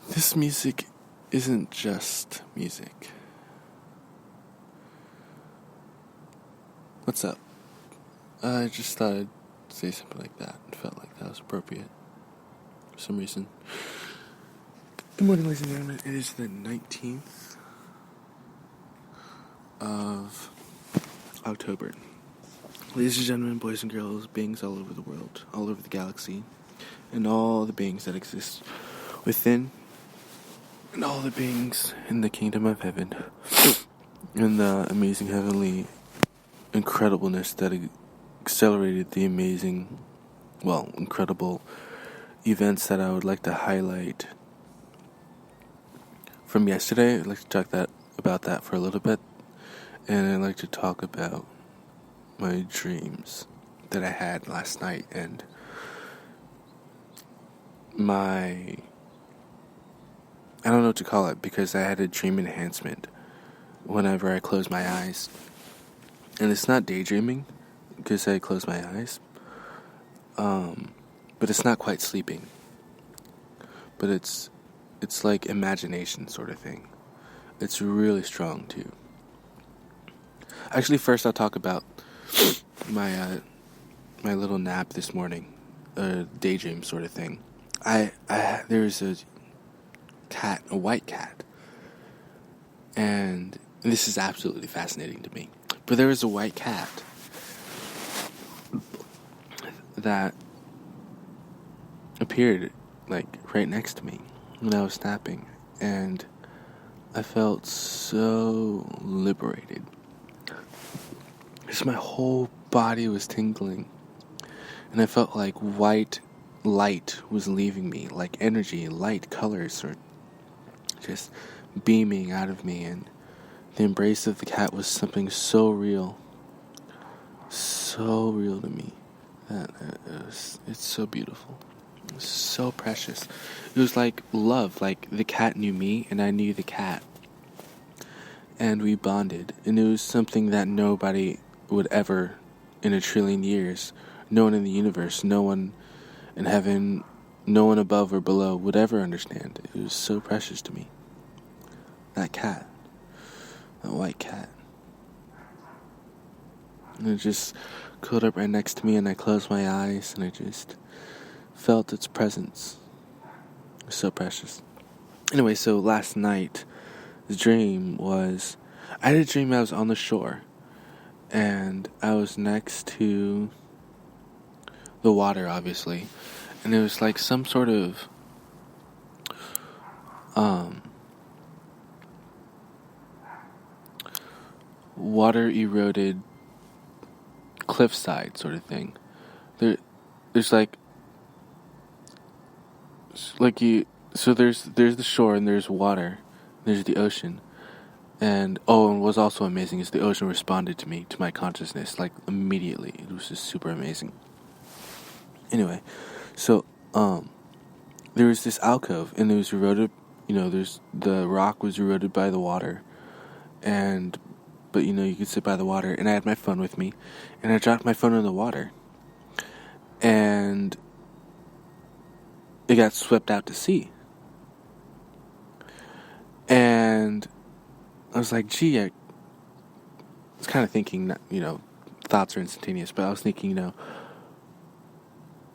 This music isn't just music. What's up? I just thought I'd say something like that. It felt like that was appropriate for some reason. Good morning, ladies and gentlemen. It is the 19th of October. Ladies and gentlemen, boys and girls, beings all over the world, all over the galaxy, and all the beings that exist within, and all the beings in the kingdom of heaven, and the amazing heavenly incredibleness that accelerated the incredible events that I would like to highlight from yesterday. I'd like to talk about that for a little bit, and I'd like to talk about my dreams that I had last night, and I don't know what to call it, because I had a dream enhancement whenever I close my eyes. And it's not daydreaming, because I close my eyes. But it's not quite sleeping. But it's like imagination sort of thing. It's really strong too. Actually, first I'll talk about my little nap this morning, daydream sort of thing. There's a white cat, and this is absolutely fascinating to me. But there was a white cat that appeared like right next to me when I was napping, and I felt so liberated. Just my whole body was tingling, and I felt like white light was leaving me, like energy, light, colors, or just beaming out of me, and the embrace of the cat was something so real to me, that it's so beautiful, it's so precious. It was like love, like the cat knew me and I knew the cat, and we bonded, and it was something that nobody would ever, in a trillion years, no one in the universe, no one in heaven, no one above or below would ever understand. It was so precious to me. That cat. That white cat. And it just curled up right next to me, and I closed my eyes, and I just felt its presence. It was so precious. Anyway, so last night, the dream was, I had a dream I was on the shore, and I was next to the water, obviously, and it was like some sort of water eroded cliffside sort of thing. There's the shore, and there's water, there's the ocean, and what's also amazing is the ocean responded to me, to my consciousness, like immediately. It was just super amazing. Anyway, so there was this alcove, and it was eroded. The rock was eroded by the water, but you could sit by the water, and I had my phone with me, and I dropped my phone in the water, and it got swept out to sea. And I was like, gee, I was kind of thinking, thoughts are instantaneous, but I was thinking,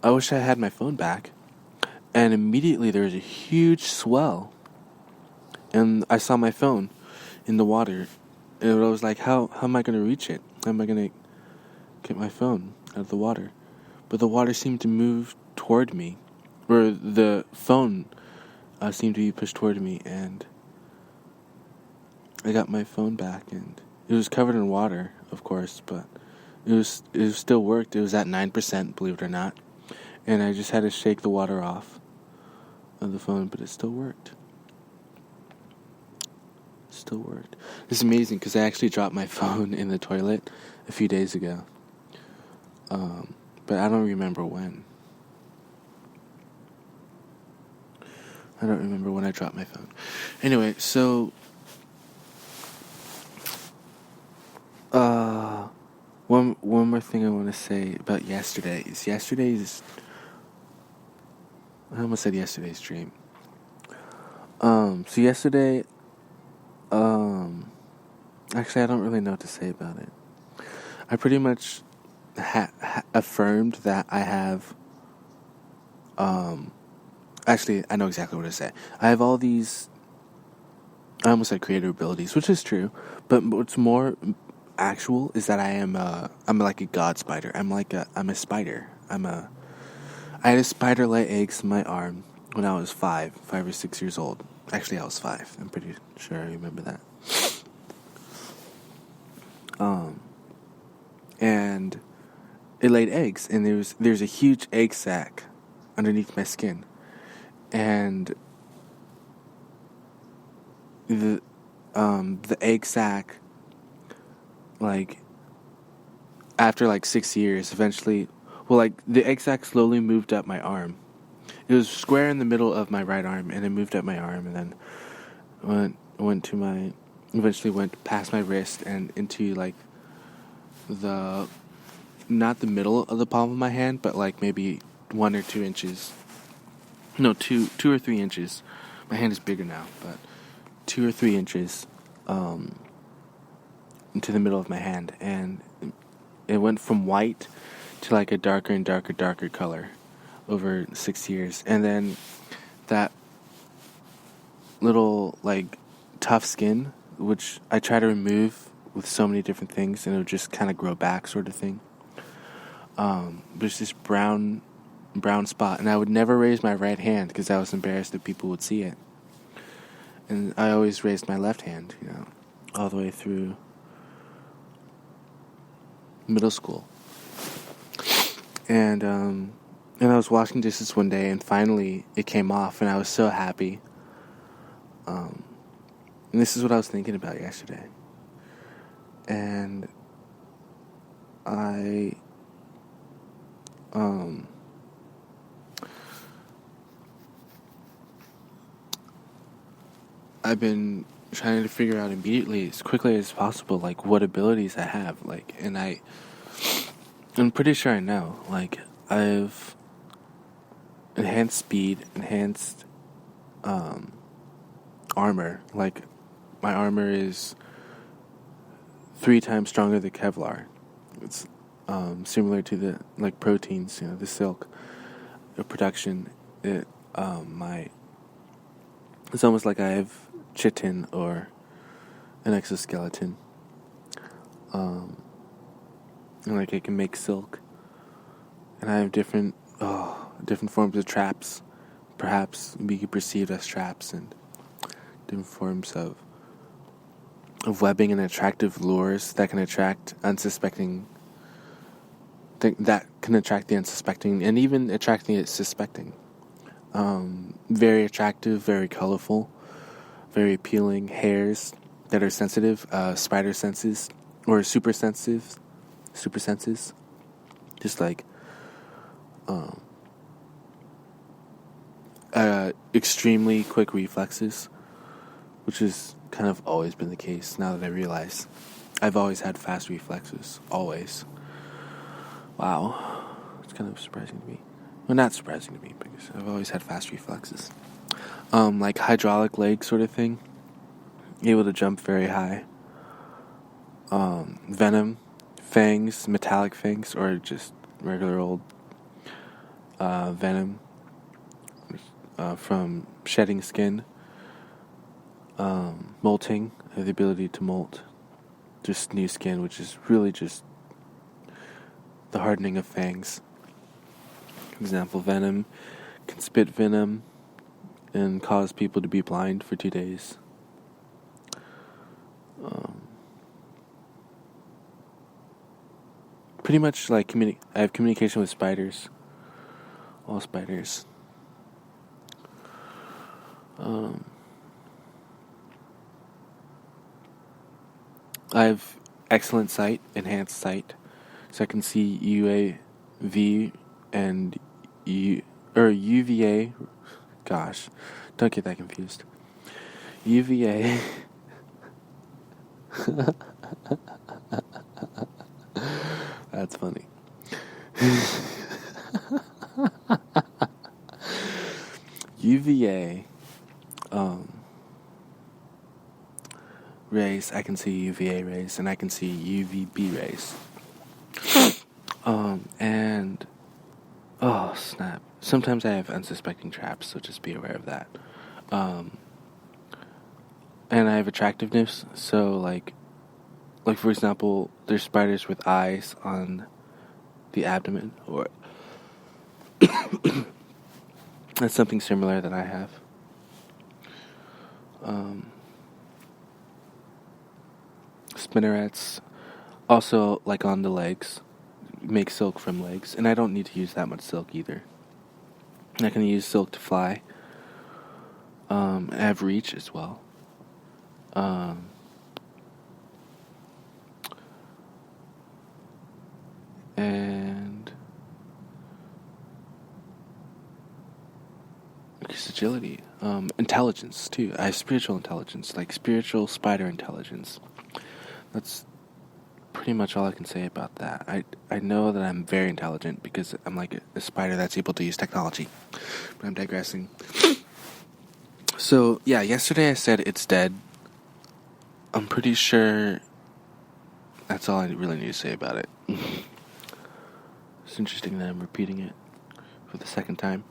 I wish I had my phone back. And immediately there was a huge swell, and I saw my phone in the water, And I was like, how am I going to reach it? How am I going to get my phone out of the water? But the water seemed to move toward me, or the phone seemed to be pushed toward me, and I got my phone back, and it was covered in water, of course, but it still worked. It was at 9%, believe it or not, and I just had to shake the water off of the phone, but it still worked. Still worked. It's amazing because I actually dropped my phone in the toilet a few days ago, but I don't remember when. I don't remember when I dropped my phone. Anyway, so one more thing I want to say about yesterday's I almost said yesterday's dream. So yesterday, actually I don't really know what to say about it. I pretty much affirmed that I have, actually I know exactly what to say. I have all these, I almost said creative abilities, which is true, but what's more actual is that I'm like a god spider. I'm a spider. I had a spider lay eggs in my arm when I was 5 or 6 years old. Actually, I was 5. I'm pretty sure I remember that. And it laid eggs, and there's a huge egg sac underneath my skin, and the egg sac, like, after like 6 years, eventually, well, like, the egg sac slowly moved up my arm. It was square in the middle of my right arm, and it moved up my arm, and then eventually went past my wrist and into, like, not the middle of the palm of my hand, but like maybe 1 or 2 inches. No, 2 or 3 inches. My hand is bigger now, but 2 or 3 inches into the middle of my hand, and it went from white to like a darker and darker color over 6 years. And then that little, like, tough skin, which I try to remove with so many different things, and it would just kind of grow back, sort of thing. There's this brown spot, and I would never raise my right hand because I was embarrassed that people would see it. And I always raised my left hand, all the way through middle school. And I was washing dishes one day, and finally it came off, and I was so happy. And this is what I was thinking about yesterday. And I've been trying to figure out immediately, as quickly as possible, like, what abilities I have, like, and I'm pretty sure I know, like, I've enhanced speed, enhanced armor. Like, my armor is 3 times stronger than Kevlar. It's similar to the, like, proteins, the silk production. It's almost like I have chitin or an exoskeleton. And, like, I can make silk, and I have different forms of traps, perhaps be perceived as traps, and different forms of webbing and attractive lures that can attract the unsuspecting, and even attracting it suspecting. Very attractive, very colorful, very appealing hairs that are sensitive, spider senses, or super senses, just like extremely quick reflexes, which has kind of always been the case. Now that I realize, I've always had fast reflexes, always. Wow, it's kind of surprising to me. Well, not surprising to me, because I've always had fast reflexes. Like hydraulic leg sort of thing. Able to jump very high. Venom, fangs, metallic fangs, or just regular old venom from shedding skin. Molting, I have the ability to molt. just new skin, which is really just the hardening of fangs. For example, venom can spit venom and cause people to be blind for 2 days. Pretty much like I have communication with spiders. All spiders. I have excellent sight, enhanced sight, so I can see UAV and UVA. Gosh, don't get that confused. UVA. That's funny. UVA rays, I can see UVA rays, and I can see UVB rays. And oh snap! Sometimes I have unsuspecting traps, so just be aware of that. And I have attractiveness, so like for example, there's spiders with eyes on the abdomen, or that's something similar that I have. Spinnerets, also like on the legs, make silk from legs, and I don't need to use that much silk either. I can use silk to fly. I have reach as well. And agility, intelligence too. I have spiritual intelligence, like spiritual spider intelligence. That's pretty much all I can say about that. I know that I'm very intelligent because I'm like a spider that's able to use technology. But I'm digressing. So yeah, yesterday I said it's dead. I'm pretty sure that's all I really need to say about it. It's interesting that I'm repeating it for the second time.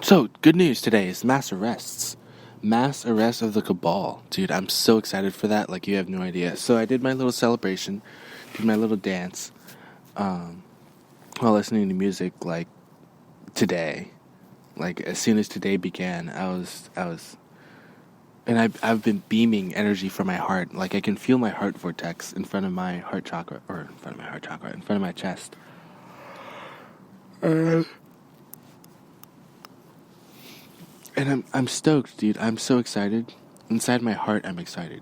So, good news today is mass arrests. Mass arrest of the cabal. Dude, I'm so excited for that, like you have no idea. So I did my little celebration, did my little dance, while listening to music, like, today. Like, as soon as today began, I was, and I've been beaming energy from my heart. Like, I can feel my heart vortex in front of my heart chakra, in front of my chest. And I'm stoked, dude. I'm so excited. Inside my heart, I'm excited.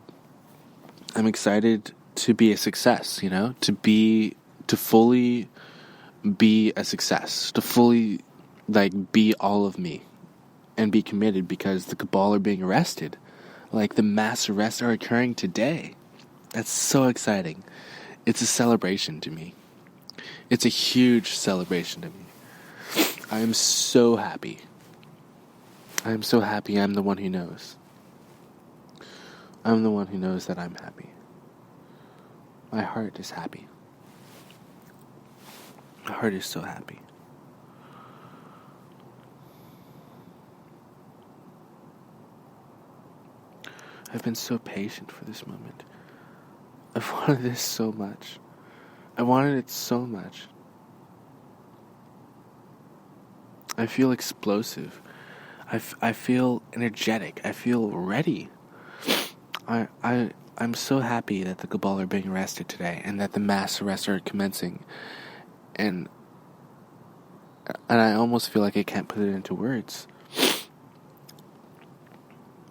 I'm excited to be a success, you know? To fully be a success. To fully, like, be all of me. And be committed because the cabal are being arrested. Like, the mass arrests are occurring today. That's so exciting. It's a celebration to me. It's a huge celebration to me. I am so happy. I'm so happy I'm the one who knows. I'm the one who knows that I'm happy. My heart is happy. My heart is so happy. I've been so patient for this moment. I've wanted this so much. I wanted it so much. I feel explosive. I feel energetic. I feel ready. I'm so happy that the cabal are being arrested today and that the mass arrests are commencing. And I almost feel like I can't put it into words.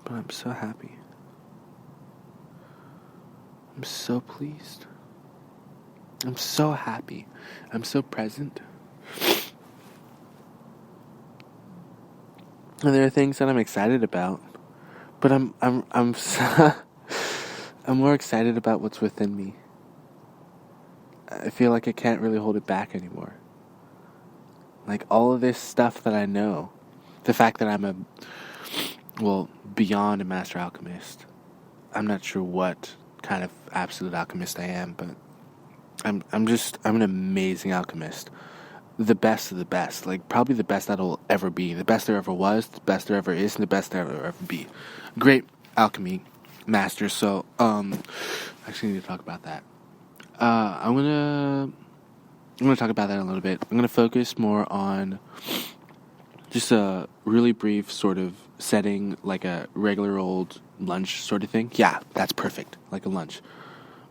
But I'm so happy. I'm so pleased. I'm so happy. I'm so present. And there are things that I'm excited about, but I'm I'm more excited about what's within me. I feel like I can't really hold it back anymore. Like all of this stuff that I know, the fact that I'm beyond a master alchemist. I'm not sure what kind of absolute alchemist I am, but I'm an amazing alchemist. the best of the best. Like, probably the best that'll ever be. The best there ever was, the best there ever is, and the best there will ever be. Great alchemy master. So, I actually need to talk about that. I'm gonna talk about that a little bit. I'm gonna focus more on just a really brief sort of setting, like a regular old lunch sort of thing. Yeah, that's perfect. Like a lunch.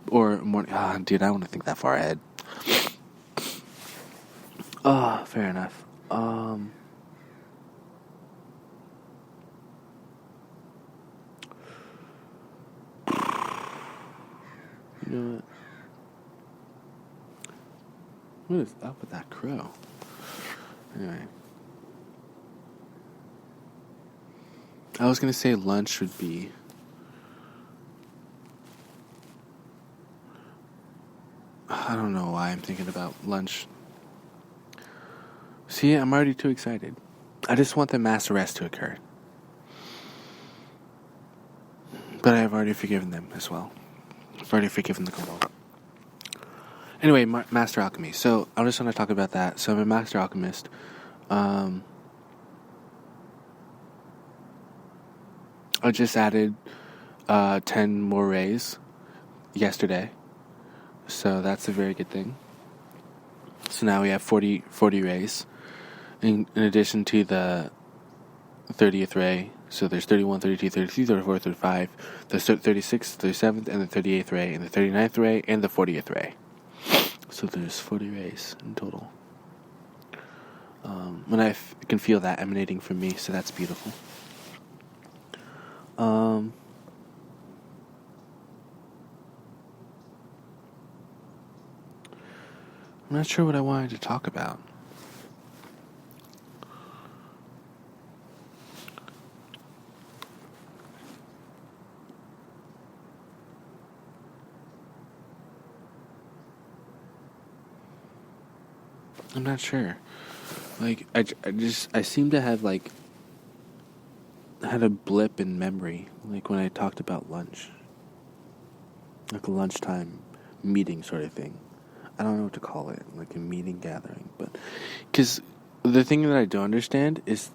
Or morning. Dude, I don't want to think that far ahead. Fair enough. You know what? What is up with that crow? Anyway. I was gonna say lunch would be... I don't know why I'm thinking about lunch. See, I'm already too excited. I just want the mass arrest to occur. But I have already forgiven them as well. I've already forgiven the couple. Anyway, Master Alchemy. So, I just want to talk about that. So, I'm a Master Alchemist. I just added 10 more rays yesterday. So, that's a very good thing. So, now we have 40 rays. In addition to the 30th ray. So, there's 31, 32, 33, 34, 35. There's 36, 37th, and the 38th ray, and the 39th ray, and the 40th ray. So there's 40 rays in total. And I can feel that emanating from me, so that's beautiful. I'm not sure what I wanted to talk about. I'm not sure. Like, I seem to have, like, had a blip in memory, like when I talked about lunch. Like a lunchtime meeting sort of thing. I don't know what to call it, like a meeting gathering, but... Because the thing that I don't understand is...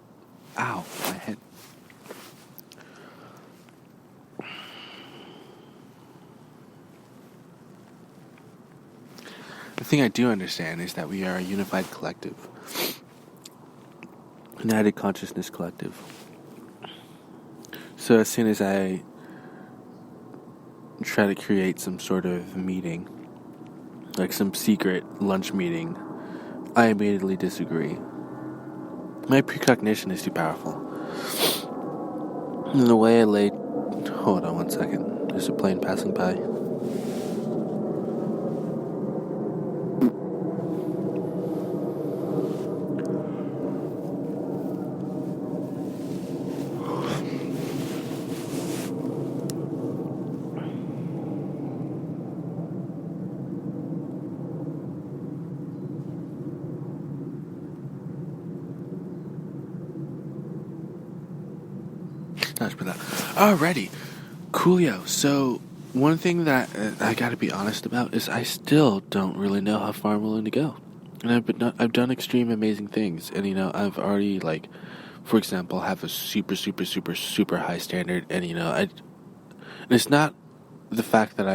Ow, my head. The thing I do understand is that we are a unified collective. An United Consciousness Collective. So as soon as I try to create some sort of meeting, like some secret lunch meeting, I immediately disagree. My precognition is too powerful. And the way I laid... Hold on 1 second. There's a plane passing by. Alrighty, coolio. So, one thing that I gotta be honest about is I still don't really know how far I'm willing to go. And I've done extreme amazing things. And, I've already, like, for example, have a super, super, super, super high standard. And, and it's not the fact that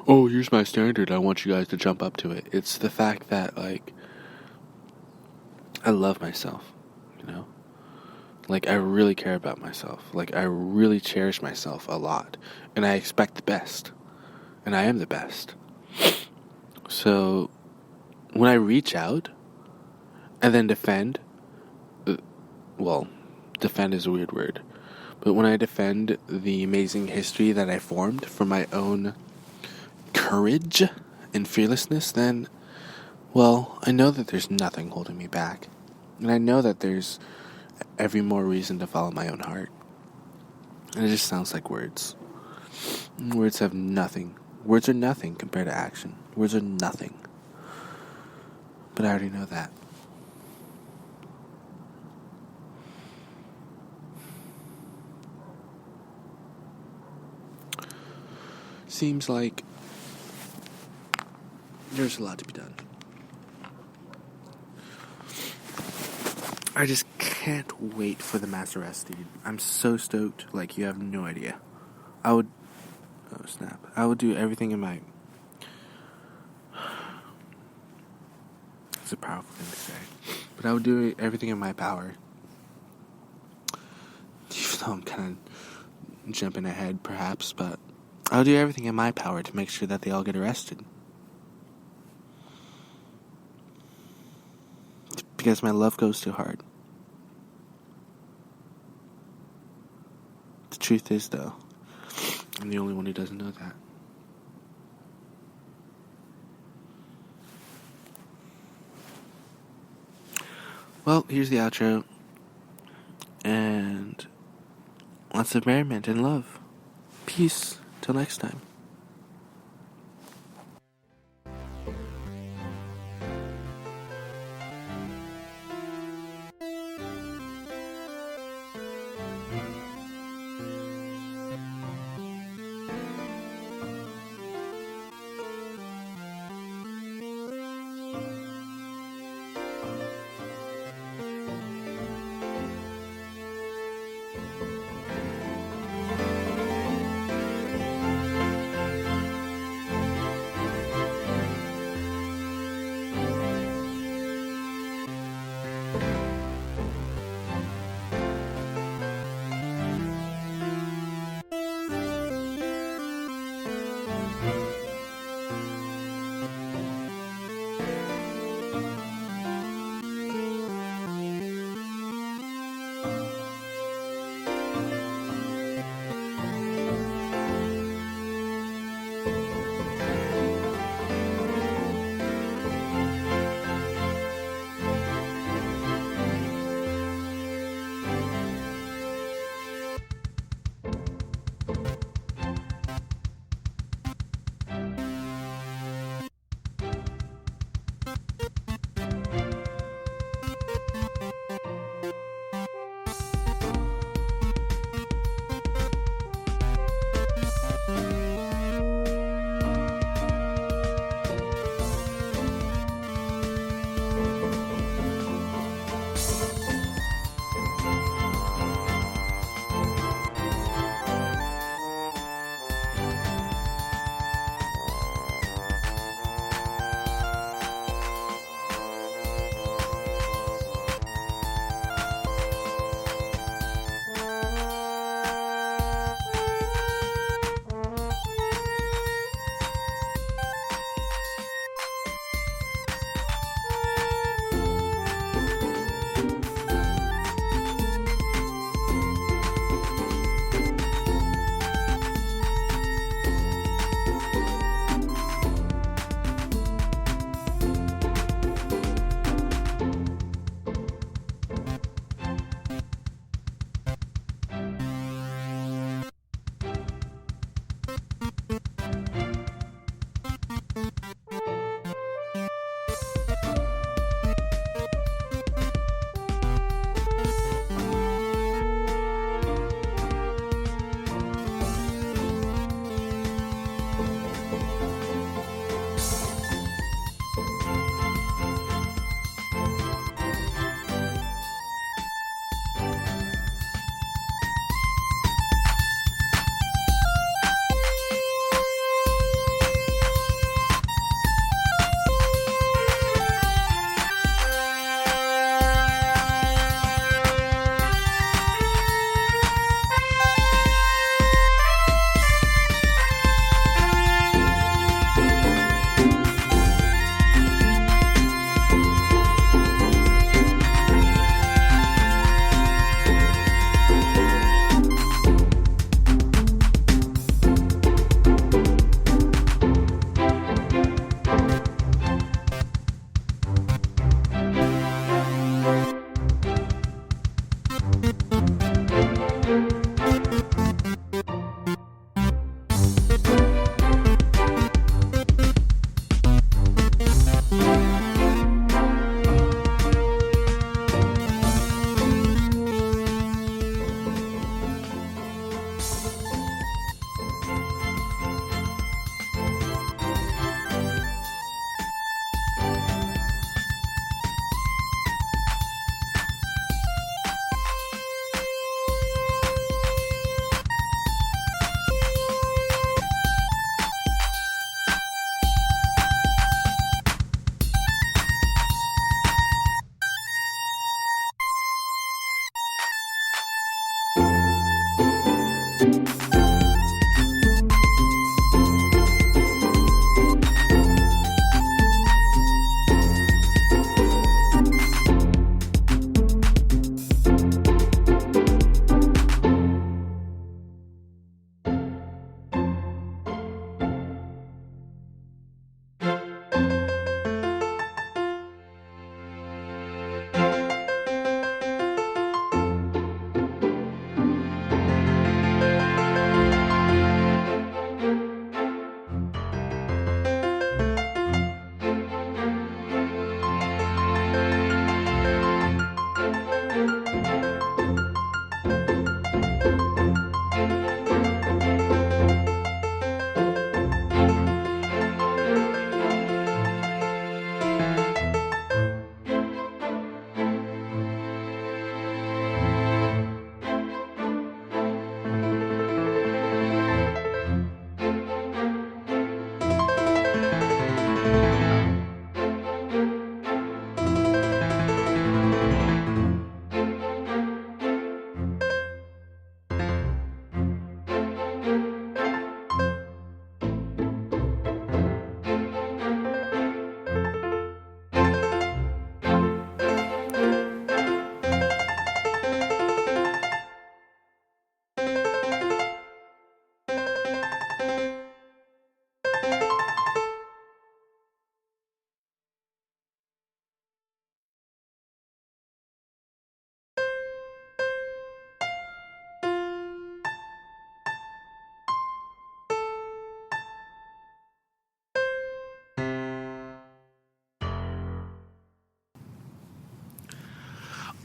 oh, here's my standard, I want you guys to jump up to it. It's the fact that, like, I love myself, Like, I really care about myself. Like, I really cherish myself a lot. And I expect the best. And I am the best. So, when I reach out and then defend, defend is a weird word. But when I defend the amazing history that I formed for my own courage and fearlessness, then, I know that there's nothing holding me back. And I know that there's every more reason to follow my own heart. And it just sounds like words. Words have nothing. Words are nothing compared to action. Words are nothing. But I already know that. Seems like there's a lot to be done. I just can't wait for the mass arrest, dude. I'm so stoked, like you have no idea. I would, oh snap, I would do everything in my, it's a powerful thing to say, but I would do everything in my power, even though I'm kind of jumping ahead perhaps, but I'll do everything in my power to make sure that they all get arrested. Because my love goes too hard. The truth is, though, I'm the only one who doesn't know that. Well, here's the outro. And lots of merriment and love. Peace. Till next time.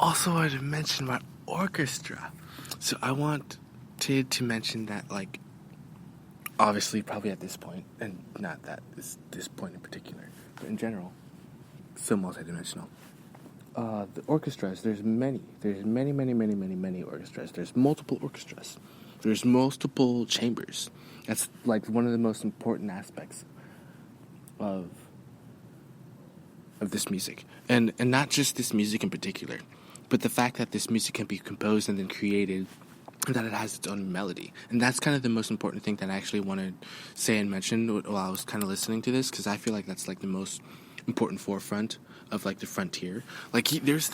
also wanted to mention my orchestra. So I wanted to mention that, like, obviously, probably at this point, and not that this point in particular, but in general, so multidimensional. The orchestras, there's many, many orchestras. There's multiple orchestras. There's multiple chambers. That's like one of the most important aspects of this music, and not just this music in particular, but the fact that this music can be composed and then created, and that it has its own melody. And that's kind of the most important thing that I actually want to say and mention while I was kind of listening to this, because I feel like that's like the most important forefront of like the frontier. Like there's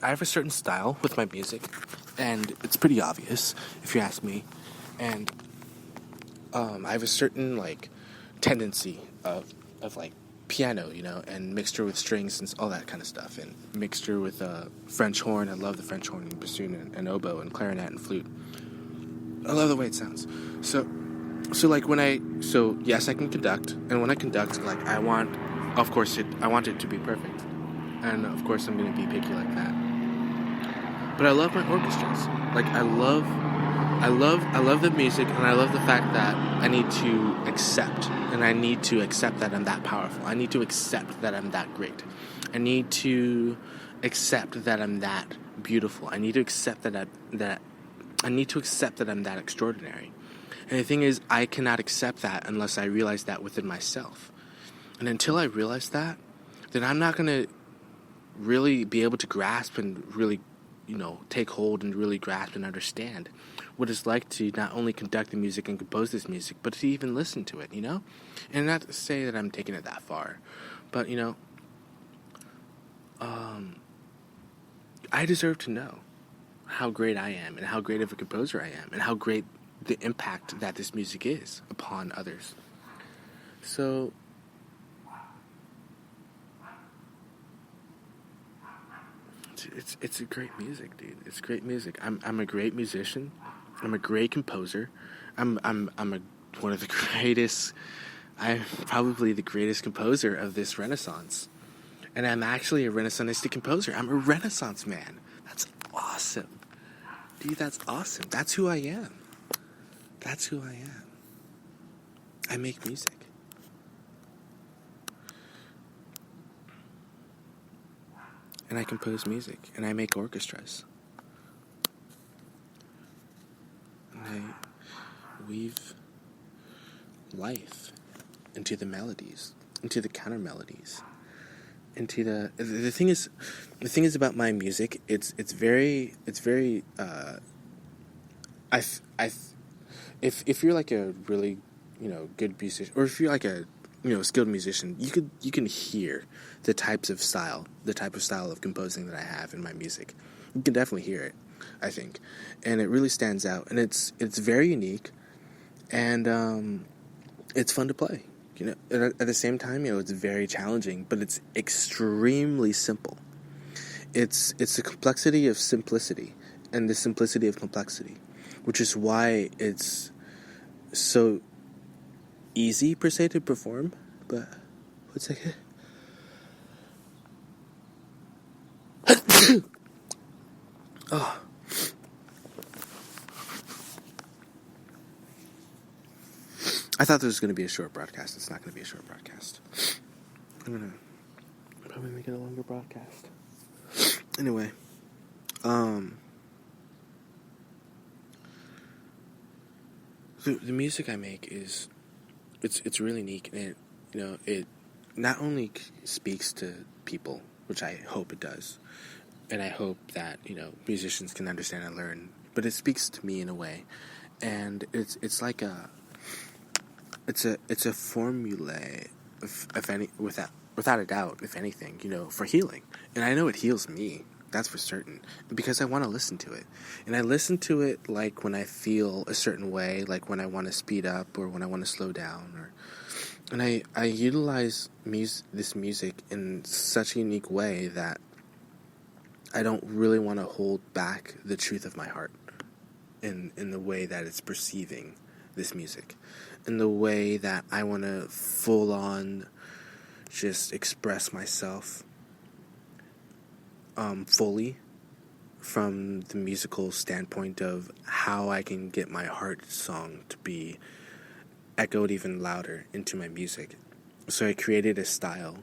I have a certain style with my music, and it's pretty obvious if you ask me. And I have a certain like tendency of like piano, and mixture with strings and all that kind of stuff, and mixture with French horn. I love the French horn and bassoon and oboe and clarinet and flute. I love the way it sounds. So like yes, I can conduct, and when I conduct, like I want it to be perfect, and of course I'm going to be picky like that. But I love my orchestras. Like I love the music, and I love the fact that I need to accept that I'm that powerful. I need to accept that I'm that great. I need to accept that I'm that beautiful. I need to accept that I'm that extraordinary. And the thing is, I cannot accept that unless I realize that within myself. And until I realize that, then I'm not going to really be able to grasp and really, take hold and really grasp and understand what it's like to not only conduct the music and compose this music, but to even listen to it, And not to say that I'm taking it that far, but, I deserve to know how great I am and how great of a composer I am and how great the impact that this music is upon others. So it's a great music, dude. It's great music. I'm a great musician. I'm a great composer. I'm one of the greatest. I'm probably the greatest composer of this Renaissance, and I'm actually a Renaissanistic composer. I'm a Renaissance man. That's awesome, dude. That's awesome. That's who I am. That's who I am. I make music. And I compose music, and I make orchestras. And I weave life into the melodies, into the counter melodies, into the thing is about my music. It's very if you're like a really good musician, or if you're like a skilled musician, you can hear the type of style of composing that I have in my music. You can definitely hear it, I think, and it really stands out, and it's very unique, and it's fun to play. And at the same time, it's very challenging, but it's extremely simple. It's the complexity of simplicity and the simplicity of complexity, which is why it's so easy per se to perform. But one second. Oh. I thought this was going to be a short broadcast. It's not going to be a short broadcast. I'm going to probably make it a longer broadcast. Anyway, the music I make is it's really unique, and it not only speaks to people, which I hope it does, and I hope that musicians can understand and learn, but it speaks to me in a way, and it's like it's a formula of any without a doubt, if anything, for healing, and I know it heals me. That's for certain, because I want to listen to it. And I listen to it like when I feel a certain way, like when I want to speed up or when I want to slow down. And I utilize this music in such a unique way that I don't really want to hold back the truth of my heart in the way that it's perceiving this music. In the way that I want to full on just express myself fully from the musical standpoint of how I can get my heart song to be echoed even louder into my music. So I created a style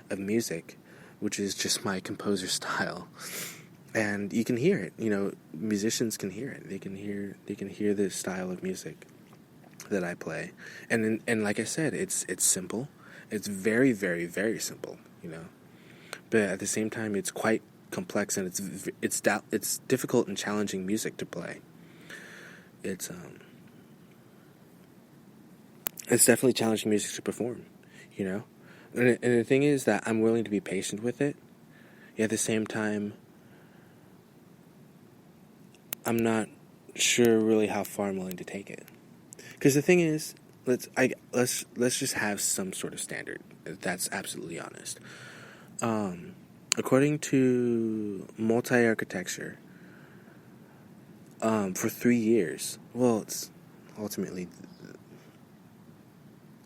of music, which is just my composer style. And you can hear it, musicians can hear it. They can hear the style of music that I play. And like I said, it's simple. It's very, very, very simple, But at the same time, it's quite complex, and it's difficult and challenging music to play. It's definitely challenging music to perform, And the thing is that I'm willing to be patient with it. Yet at the same time, I'm not sure really how far I'm willing to take it. Because the thing is, let's just have some sort of standard. That's absolutely honest. According to multi-architecture, for 3 years, it's ultimately,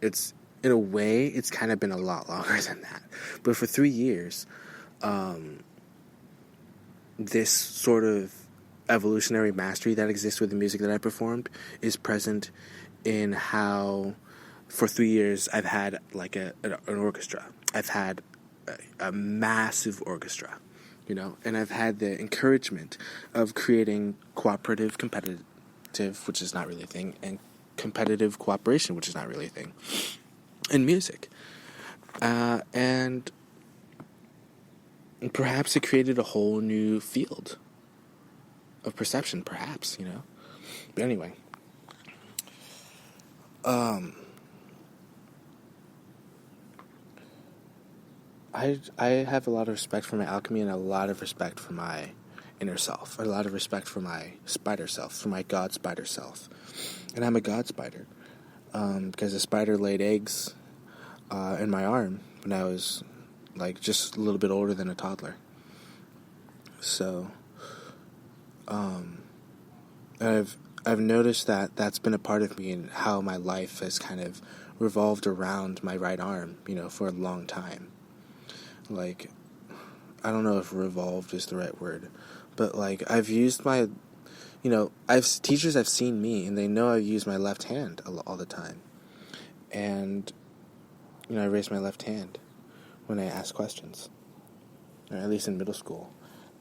it's, in a way, it's kind of been a lot longer than that. But for 3 years, this sort of evolutionary mastery that exists with the music that I performed is present in how, for 3 years, I've had like an orchestra. I've had a massive orchestra, and I've had the encouragement of creating cooperative, competitive, which is not really a thing, and competitive cooperation, which is not really a thing, in music. And perhaps it created a whole new field of perception, perhaps, But anyway, I have a lot of respect for my alchemy and a lot of respect for my inner self, a lot of respect for my spider self, for my god spider self. And I'm a god spider, because a spider laid eggs in my arm when I was like just a little bit older than a toddler. So I've noticed that that's been a part of me and how my life has kind of revolved around my right arm, for a long time. Like, I don't know if revolved is the right word, but like I've used my, teachers have seen me and they know I use my left hand all the time. And, I raise my left hand when I ask questions, or at least in middle school.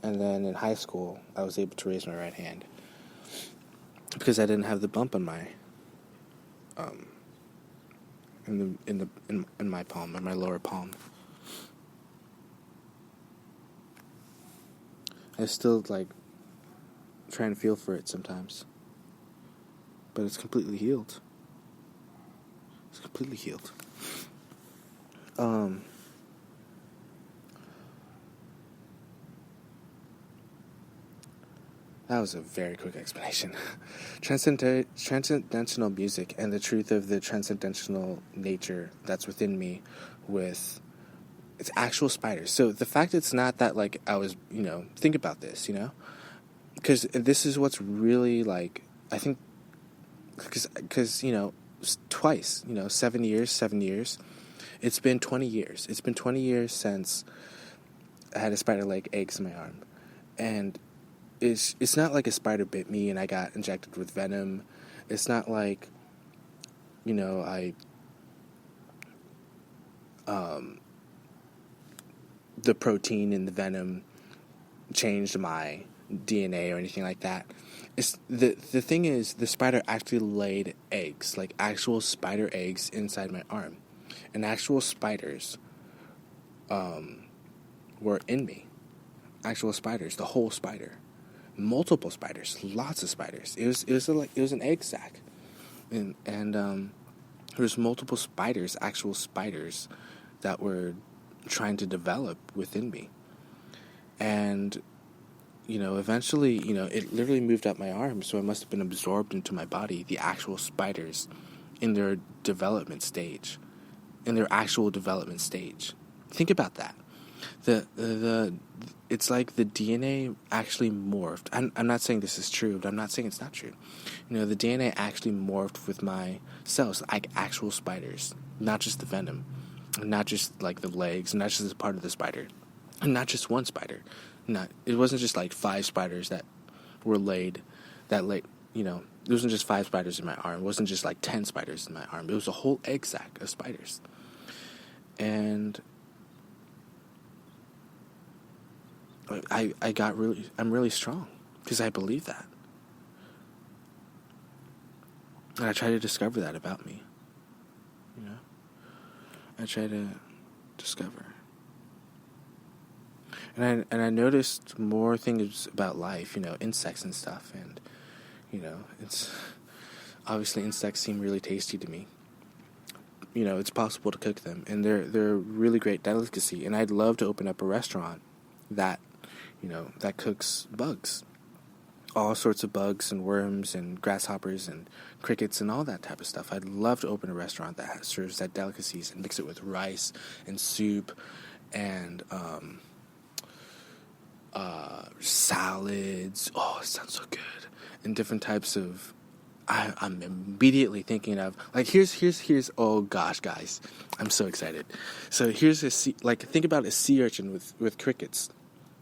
And then in high school, I was able to raise my right hand because I didn't have the bump on my, in my palm, in my lower palm. I still try and feel for it sometimes, but it's completely healed. It's completely healed. That was a very quick explanation. Transcendental music and the truth of the transcendental nature that's within me with it's actual spiders. So the fact it's not that I was, think about this, because this is what's really I think, because, twice, 7 years, it's been 20 years. It's been 20 years since I had a spider lay eggs in my arm. And it's not like a spider bit me and I got injected with venom. It's not like, the protein in the venom changed my DNA or anything like that. It's the thing is, the spider actually laid eggs, actual spider eggs inside my arm. And actual spiders were in me. Actual spiders, the whole spider. Multiple spiders, lots of spiders. It was an egg sac. And there was multiple spiders, actual spiders that were trying to develop within me. And eventually, it literally moved up my arm, so it must have been absorbed into my body, the actual spiders in their development stage, Think about that. It's like the DNA actually morphed. I'm not saying this is true, but I'm not saying it's not true. The DNA actually morphed with my cells, like actual spiders, not just the venom, not just the legs, not just a part of the spider, and not just one spider, not, it wasn't just like 5 spiders that were laid, that laid, it wasn't just 5 spiders in my arm. It wasn't just like 10 spiders in my arm. It was a whole egg sack of spiders. And I'm really strong because I believe that. And I try to discover that about me. I try to discover. And I noticed more things about life, insects and stuff. And, it's obviously insects seem really tasty to me. It's possible to cook them, and they're really great delicacy. And I'd love to open up a restaurant that, that cooks bugs. All sorts of bugs and worms and grasshoppers and crickets and all that type of stuff. I'd love to open a restaurant that serves that delicacies and mix it with rice and soup and salads. Oh, it sounds so good. And different types of. I'm immediately thinking of here's oh gosh, guys, I'm so excited. So here's think about a sea urchin with crickets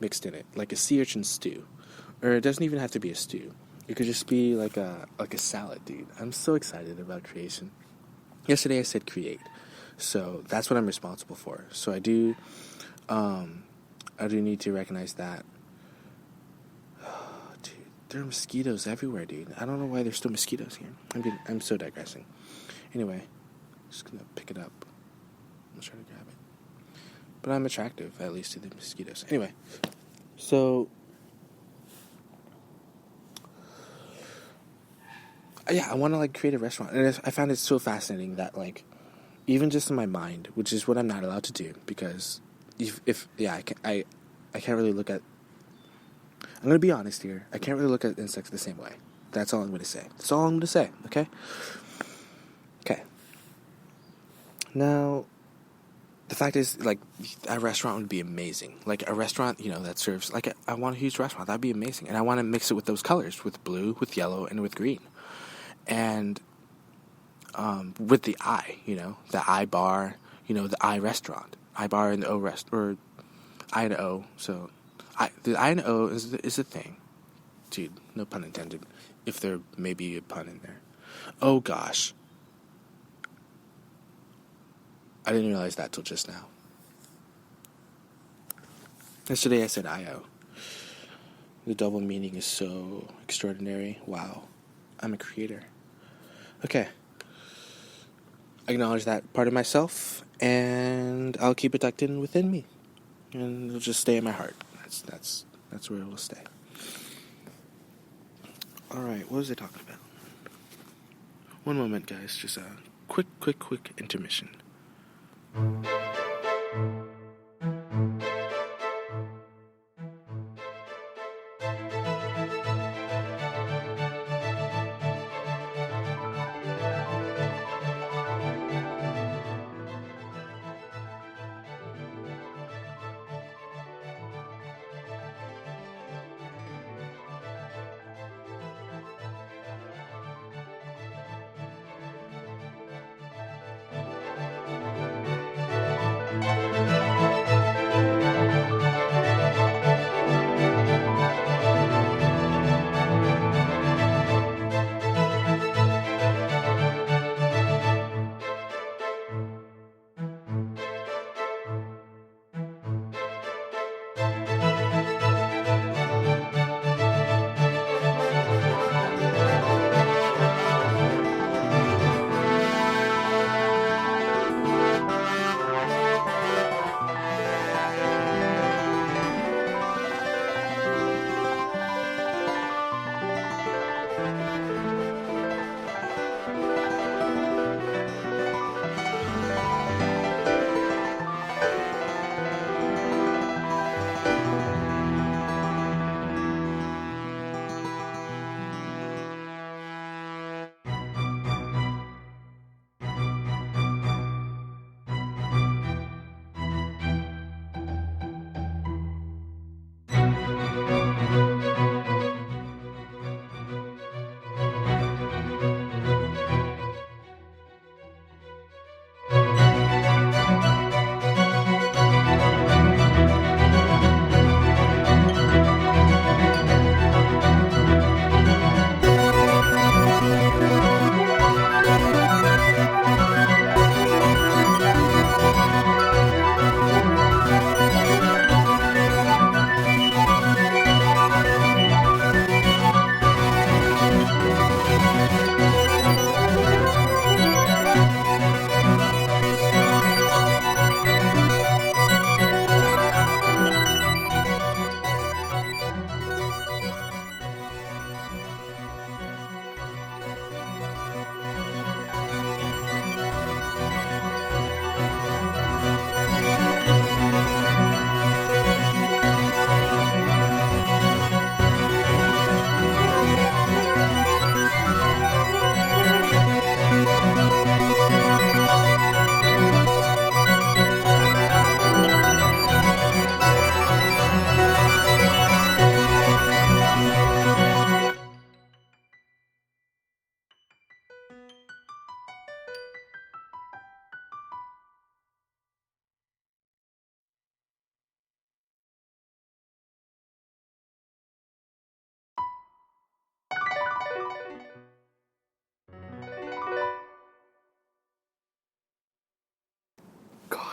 mixed in it, like a sea urchin stew. Or it doesn't even have to be a stew. It could just be like a salad, dude. I'm so excited about creation. Yesterday I said create. So that's what I'm responsible for. So I do need to recognize that. Oh, dude, there are mosquitoes everywhere, dude. I don't know why there's still mosquitoes here. I'm so digressing. Anyway, just gonna pick it up. I'm trying to grab it. But I'm attractive, at least to the mosquitoes. Anyway, so yeah, I want to create a restaurant, and I found it so fascinating that even just in my mind, which is what I'm not allowed to do, because I can't really look at. I'm gonna be honest here. I can't really look at insects the same way. That's all I'm gonna say. That's all I'm gonna say. Okay. Okay. Now, the fact is, a restaurant would be amazing. A restaurant, that serves I want a huge restaurant. That'd be amazing, and I want to mix it with those colors, with blue, with yellow, and with green. And with the I, the I bar, the I restaurant, I bar and the O rest, or I and O. So the I and O is a thing, dude. No pun intended. If there may be a pun in there. Oh gosh, I didn't realize that till just now. Yesterday I said I-O. The double meaning is so extraordinary. Wow, I'm a creator. Okay. Acknowledge that part of myself, and I'll keep it tucked in within me, and it'll just stay in my heart. That's where it will stay. All right, what was I talking about? One moment, guys. Just a quick intermission.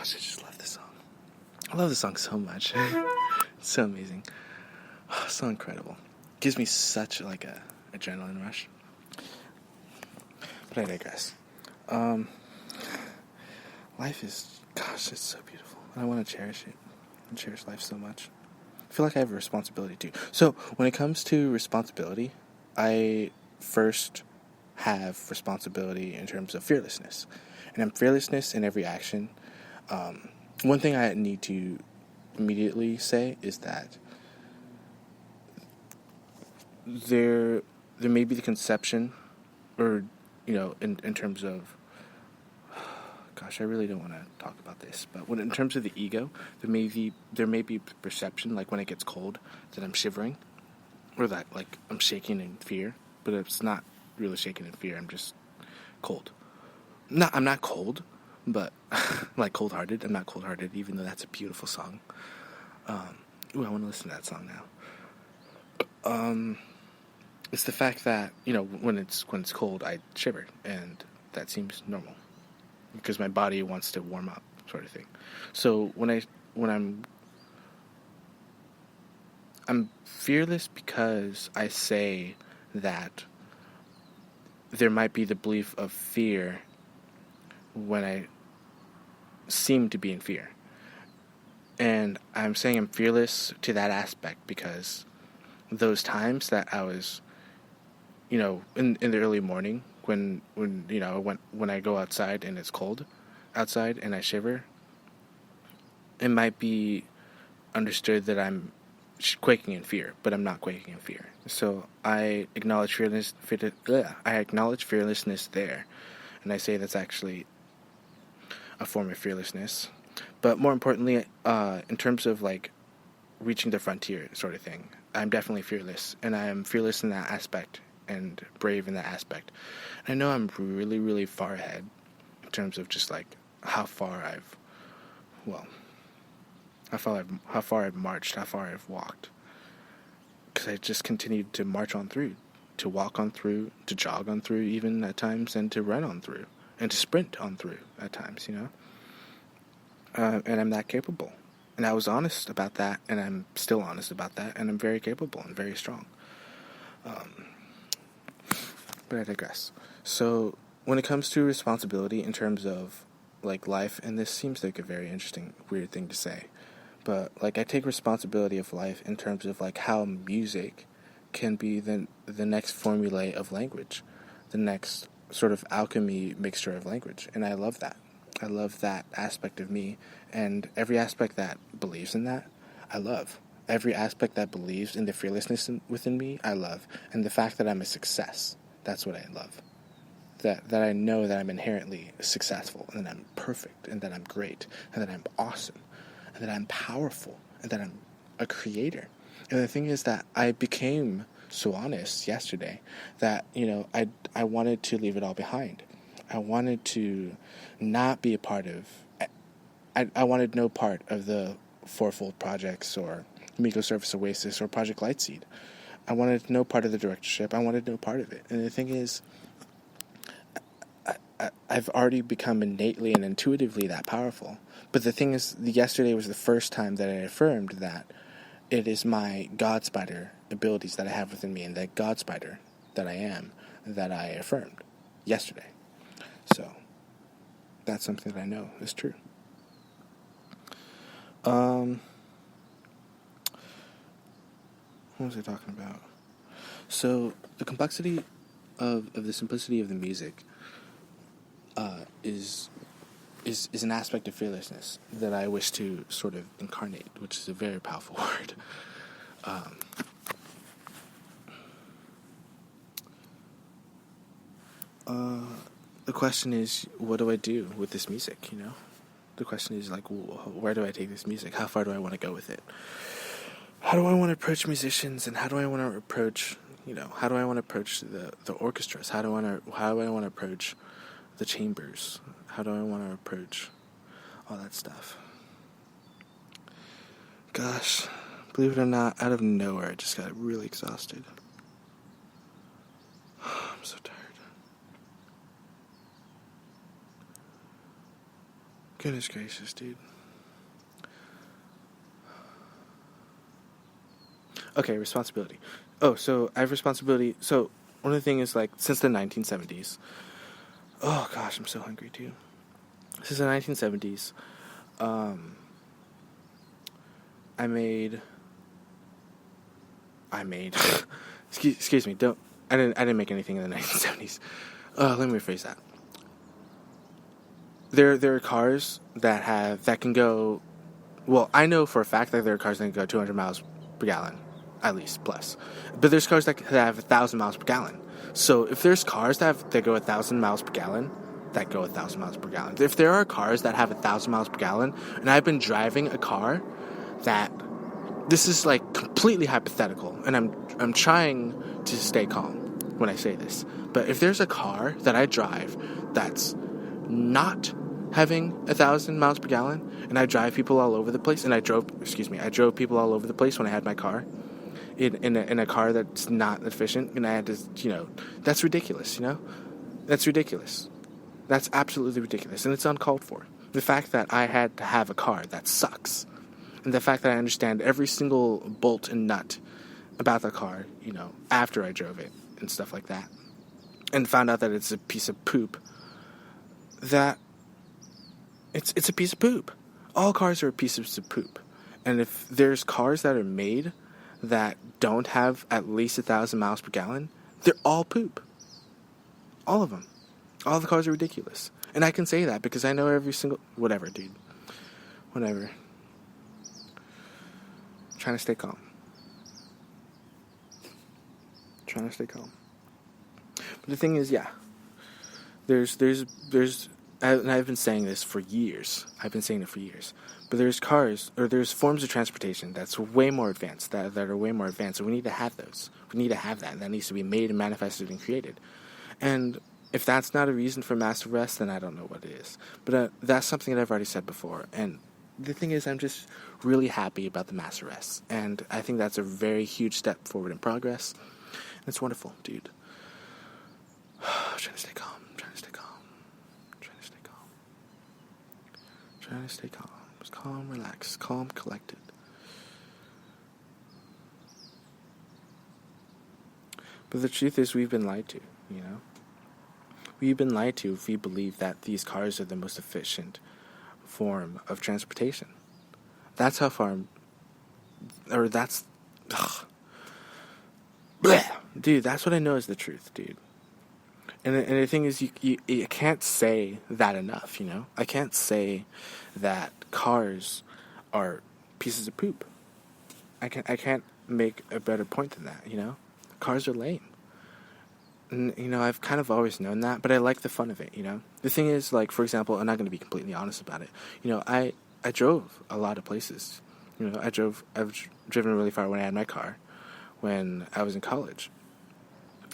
gosh, I just love this song. I love this song so much. It's so amazing. Oh, so incredible. Gives me such like a adrenaline rush. But I digress. Life is, gosh, it's so beautiful. And I want to cherish it. I cherish life so much. I feel like I have a responsibility too. So when it comes to responsibility, I first have responsibility in terms of fearlessness. And I'm fearlessness in every action. One thing I need to immediately say is that there may be the conception, or, in terms of, gosh, I really don't want to talk about this, but in terms of the ego, there may be perception, like when it gets cold, that I'm shivering, or that like I'm shaking in fear, but it's not really shaking in fear. I'm just cold. I'm not cold, but like cold-hearted. I'm not cold-hearted, even though that's a beautiful song. I want to listen to that song now. It's the fact that when it's cold, I shiver, and that seems normal, because my body wants to warm up, sort of thing. So when I'm fearless, because I say that there might be the belief of fear when I seem to be in fear. And I'm saying I'm fearless to that aspect because those times that I was, in the early morning, when I go outside and it's cold outside and I shiver, it might be understood that I'm quaking in fear, but I'm not quaking in fear. So I acknowledge fearlessness there, and I say that's actually a form of fearlessness. But more importantly, in terms of like reaching the frontier sort of thing, I'm definitely fearless, and I am fearless in that aspect and brave in that aspect. And I know I'm really, really far ahead in terms of just like how far I've marched, how far I've walked. Because I just continued to march on through, to walk on through, to jog on through even at times, and to run on through, and to sprint on through at times, and I'm that capable. And I was honest about that, and I'm still honest about that, and I'm very capable and very strong. But I digress. So when it comes to responsibility in terms of like life, and this seems like a very interesting, weird thing to say, but like I take responsibility of life in terms of like how music can be the next formulae of language, the next sort of alchemy mixture of language, and I love that. I love that aspect of me, and every aspect that believes in that, I love. Every aspect that believes in the fearlessness within me, I love. And the fact that I'm a success, that's what I love. That I know that I'm inherently successful, and that I'm perfect, and that I'm great, and that I'm awesome, and that I'm powerful, and that I'm a creator. And the thing is that I became so honest yesterday that, I wanted to leave it all behind. I wanted to not be a part of... I wanted no part of the Fourfold Projects or Microservice Oasis or Project Lightseed. I wanted no part of the directorship. I wanted no part of it. And the thing is, I've already become innately and intuitively that powerful. But the thing is, yesterday was the first time that I affirmed that it is my God Spider abilities that I have within me, and that God Spider that I am, that I affirmed yesterday. So that's something that I know is true. What was I talking about? So the complexity of the simplicity of the music is an aspect of fearlessness that I wish to sort of incarnate, which is a very powerful word. The question is, what do I do with this music, The question is, like, where do I take this music? How far do I want to go with it? How do I want to approach musicians, and how do I want to approach, how do I want to approach the orchestras? How do I want to approach the chambers? How do I want to approach all that stuff? Gosh, believe it or not, out of nowhere, I just got really exhausted. I'm so tired. Goodness gracious, dude. Okay, responsibility. Oh, so I have responsibility. So one of the things is, like, since the 1970s. Oh gosh, I'm so hungry too. Since the 1970s, I made. excuse me. Don't. I didn't make anything in the 1970s. Let me rephrase that. There are cars that can go. Well, I know for a fact that there are cars that can go 200 miles per gallon, at least plus. But there's cars that have 1,000 miles per gallon. So if there's cars that go 1,000 miles per gallon, that go 1,000 miles per gallon. If there are cars that have 1,000 miles per gallon, and I've been driving a car that, this is like completely hypothetical, and I'm trying to stay calm when I say this. But if there's a car that I drive that's not having 1,000 miles per gallon, and I drive people all over the place, and I drove people all over the place when I had my car, in a car that's not efficient, and I had to, that's ridiculous, That's ridiculous. That's absolutely ridiculous, and it's uncalled for. The fact that I had to have a car that sucks, and the fact that I understand every single bolt and nut about the car, after I drove it, and stuff like that, and found out that it's a piece of poop, that it's a piece of poop. All cars are pieces of poop. And if there's cars that are made that don't have at least 1,000 miles per gallon, they're all poop. All of them. All the cars are ridiculous. And I can say that because I know every single... Whatever, dude. Whatever. I'm trying to stay calm. But the thing is, yeah. There's and I've been saying this for years. But there's cars, or there's forms of transportation that's way more advanced, that are way more advanced, and we need to have those. We need to have that. That needs to be made and manifested and created. And if that's not a reason for mass arrest, then I don't know what it is. But that's something that I've already said before. And the thing is, I'm just really happy about the mass arrests. And I think that's a very huge step forward in progress. And it's wonderful, dude. I'm trying to stay calm. Just calm, relax, calm, collected. But the truth is, we've been lied to, We've been lied to if we believe that these cars are the most efficient form of transportation. That's how far... Or that's... Ugh. Blech. Dude, that's what I know is the truth, dude. And the thing is, you can't say that enough, I can't say that cars are pieces of poop. I can't make a better point than that, Cars are lame. And, I've kind of always known that, but I like the fun of it, The thing is, like, for example, I'm not going to be completely honest about it. I drove a lot of places. I've driven really far when I had my car, when I was in college.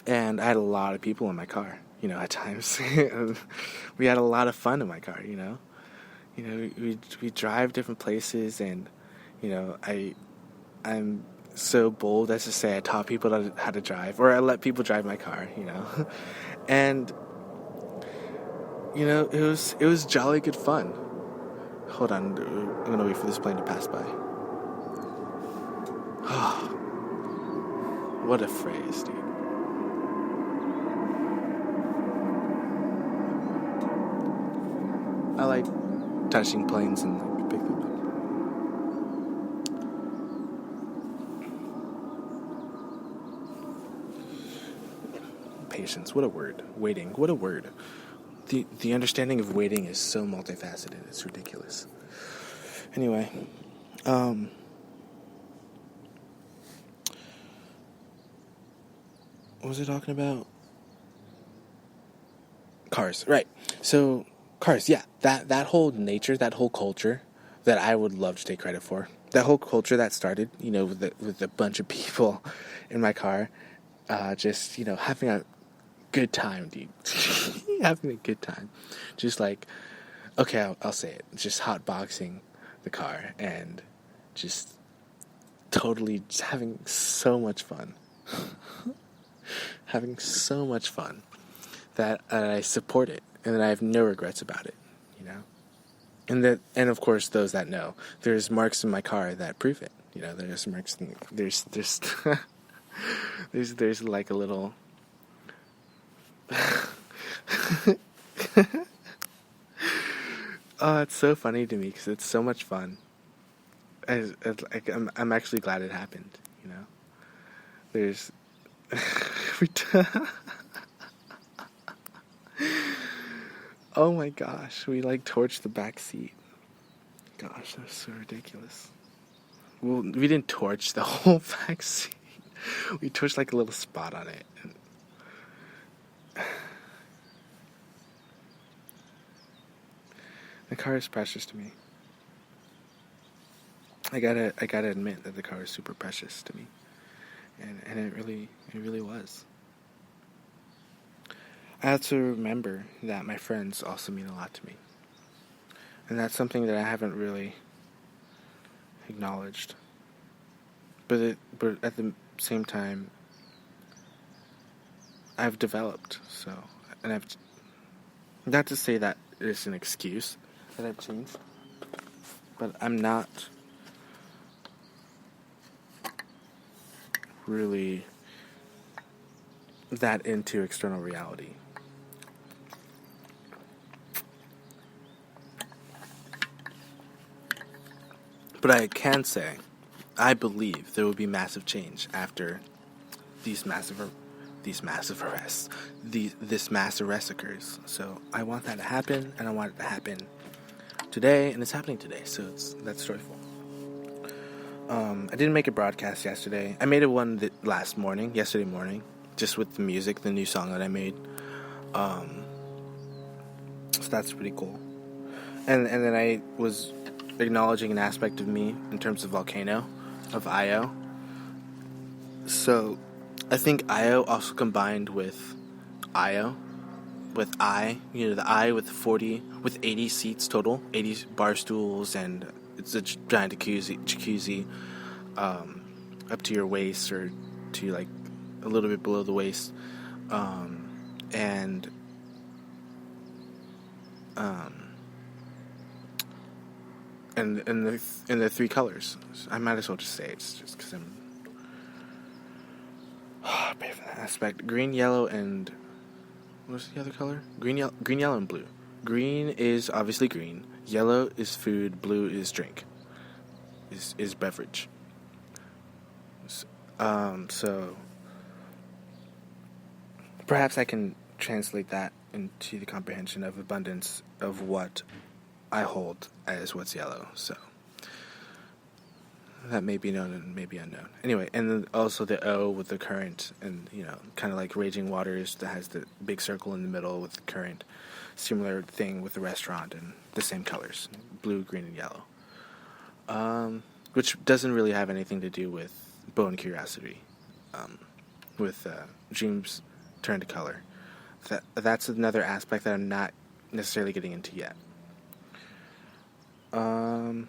And I had a lot of people in my car, at times. We had a lot of fun in my car, we drive different places, and, I'm so bold as to say I taught people how to drive, or I let people drive my car, And, it was jolly good fun. Hold on, I'm going to wait for this plane to pass by. What a phrase, dude. I like touching planes and picking them up. Patience, what a word. Waiting, what a word. The understanding of waiting is so multifaceted. It's ridiculous. Anyway, what was I talking about? Cars, right. So, cars, yeah. That whole nature, that whole culture that I would love to take credit for. That whole culture that started, with a bunch of people in my car, just, having a good time, dude. Having a good time. Just like, okay, I'll say it. Just hotboxing the car and just totally just having so much fun. Having so much fun that I support it and that I have no regrets about it, and of course those that know, there's marks in my car that prove it. There's marks. There's there's like a little. Oh, it's so funny to me because it's so much fun. I'm actually glad it happened. There's. Oh my gosh, we like torched the back seat. Gosh, that was so ridiculous. Well, we didn't torch the whole back seat. We torched like a little spot on it. The car is precious to me. I gotta admit that the car is super precious to me, and it really was. I have to remember that my friends also mean a lot to me, and that's something that I haven't really acknowledged. But at the same time, I've developed. So, and I've not to say that it's an excuse that I've changed, but I'm not really that into external reality. But I can say, I believe there will be massive change after this massive arrest occurs. So I want that to happen, and I want it to happen today, and it's happening today. So that's joyful. I didn't make a broadcast yesterday. I made one yesterday morning, just with the music, the new song that I made. So that's pretty cool. And then I was acknowledging an aspect of me in terms of Volcano, of Io. So I think Io also combined with Io, with the I with 80 seats total, 80 bar stools, and it's a giant jacuzzi, up to your waist or to like a little bit below the waist, and the three colors. I might as well just say it's just because I'm pay for that aspect. Green, yellow, and what's the other color? Green, yellow, and blue. Green is obviously green. Yellow is food. Blue is drink. Is beverage. So perhaps I can translate that into the comprehension of abundance of what I hold as what's yellow. So that may be known and may be unknown. Anyway, and then also the O with the current, and kind of like Raging Waters that has the big circle in the middle with the current. Similar thing with the restaurant and the same colors, blue, green, and yellow. Which doesn't really have anything to do with Bowen Curiosity, with dreams turn to color. That's another aspect that I'm not necessarily getting into yet. And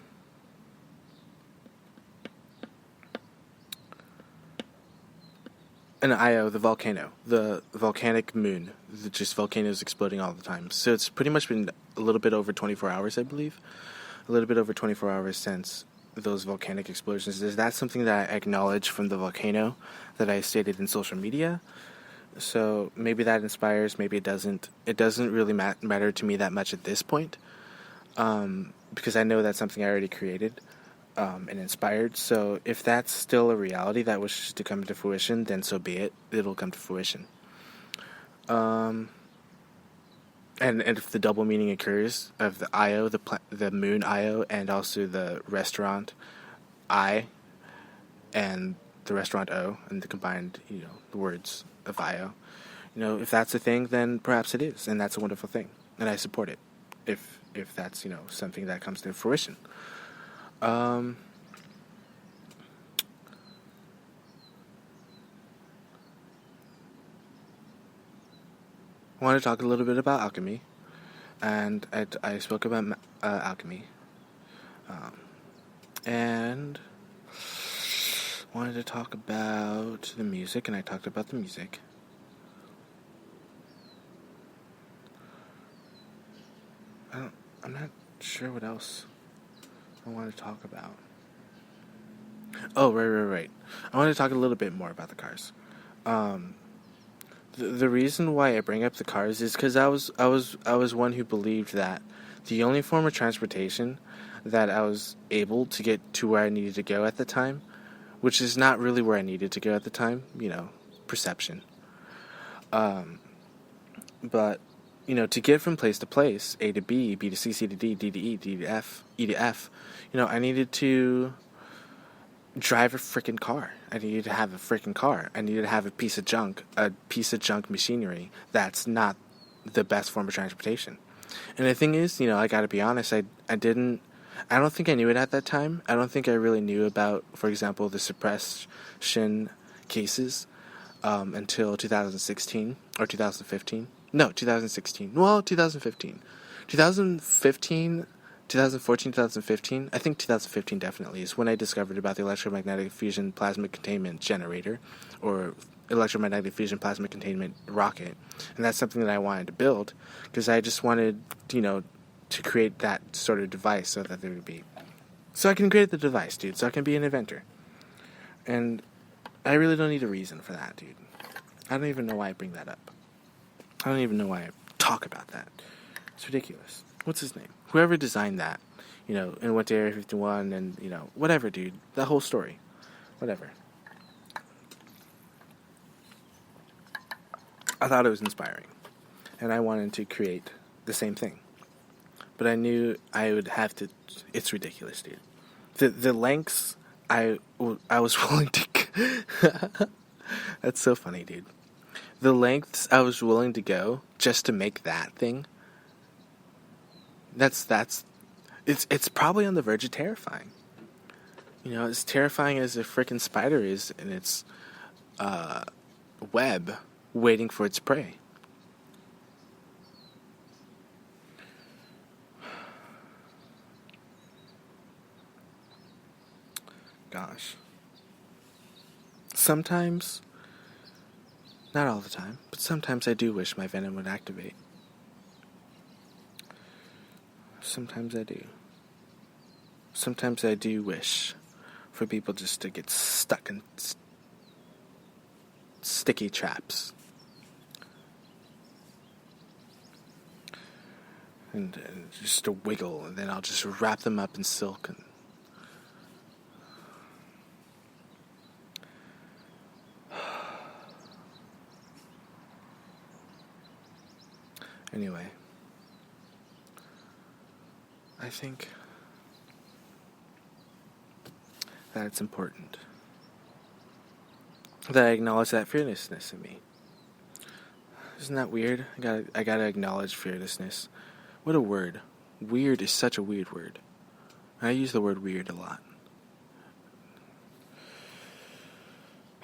Io, the volcano, the volcanic moon, just volcanoes exploding all the time. So it's pretty much been a little bit over 24 hours, I believe. A little bit over 24 hours since those volcanic explosions. Is that something that I acknowledge from the volcano that I stated in social media? So maybe that inspires, maybe it doesn't. It doesn't really matter to me that much at this point, because I know that's something I already created. And inspired. So if that's still a reality that wishes to come to fruition, then so be it. It'll come to fruition. And if the double meaning occurs of the Io, the moon Io, and also the restaurant I, and the restaurant O, and the combined the words of Io, if that's a thing, then perhaps it is, and that's a wonderful thing, and I support it. If that's something that comes to fruition. I want to talk a little bit about alchemy, and I spoke about alchemy, and wanted to talk about the music, and I talked about the music. I'm not sure what else I want to talk about. Oh, right. I want to talk a little bit more about the cars. Um, the reason why I bring up the cars is because I was one who believed that the only form of transportation that I was able to get to where I needed to go at the time, which is not really where I needed to go at the time, perception. Um, but to get from place to place, A to B, B to C, C to D, D to E, D to F, E to F, I needed to drive a freaking car. I needed to have a freaking car. I needed to have a piece of junk machinery that's not the best form of transportation. And the thing is, I gotta be honest, I don't think I knew it at that time. I don't think I really knew about, for example, the suppression cases until 2016 or 2015. No, 2016. Well, 2015. 2014, 2015, I think 2015 definitely, is when I discovered about the electromagnetic fusion plasma containment generator, or electromagnetic fusion plasma containment rocket. And that's something that I wanted to build, because I just wanted, to create that sort of device so that there would be... So I can create the device, dude, so I can be an inventor. And I really don't need a reason for that, dude. I don't even know why I bring that up. I don't even know why I talk about that. It's ridiculous. What's his name? Whoever designed that, and went to Area 51 and, whatever, dude. That whole story. Whatever. I thought it was inspiring. And I wanted to create the same thing. But I knew I would have to... It's ridiculous, dude. The lengths I was willing to... That's so funny, dude. The lengths I was willing to go just to make that thing... It's probably on the verge of terrifying. As terrifying as a freaking spider is in its web waiting for its prey. Gosh. Sometimes, not all the time, but sometimes I do wish my venom would activate. Sometimes I do. Sometimes I do wish for people just to get stuck in sticky traps. And just to wiggle, and then I'll just wrap them up in silk. And anyway, I think that it's important that I acknowledge that fearlessness in me. Isn't that weird? I gotta acknowledge fearlessness. What a word. Weird is such a weird word. I use the word weird a lot.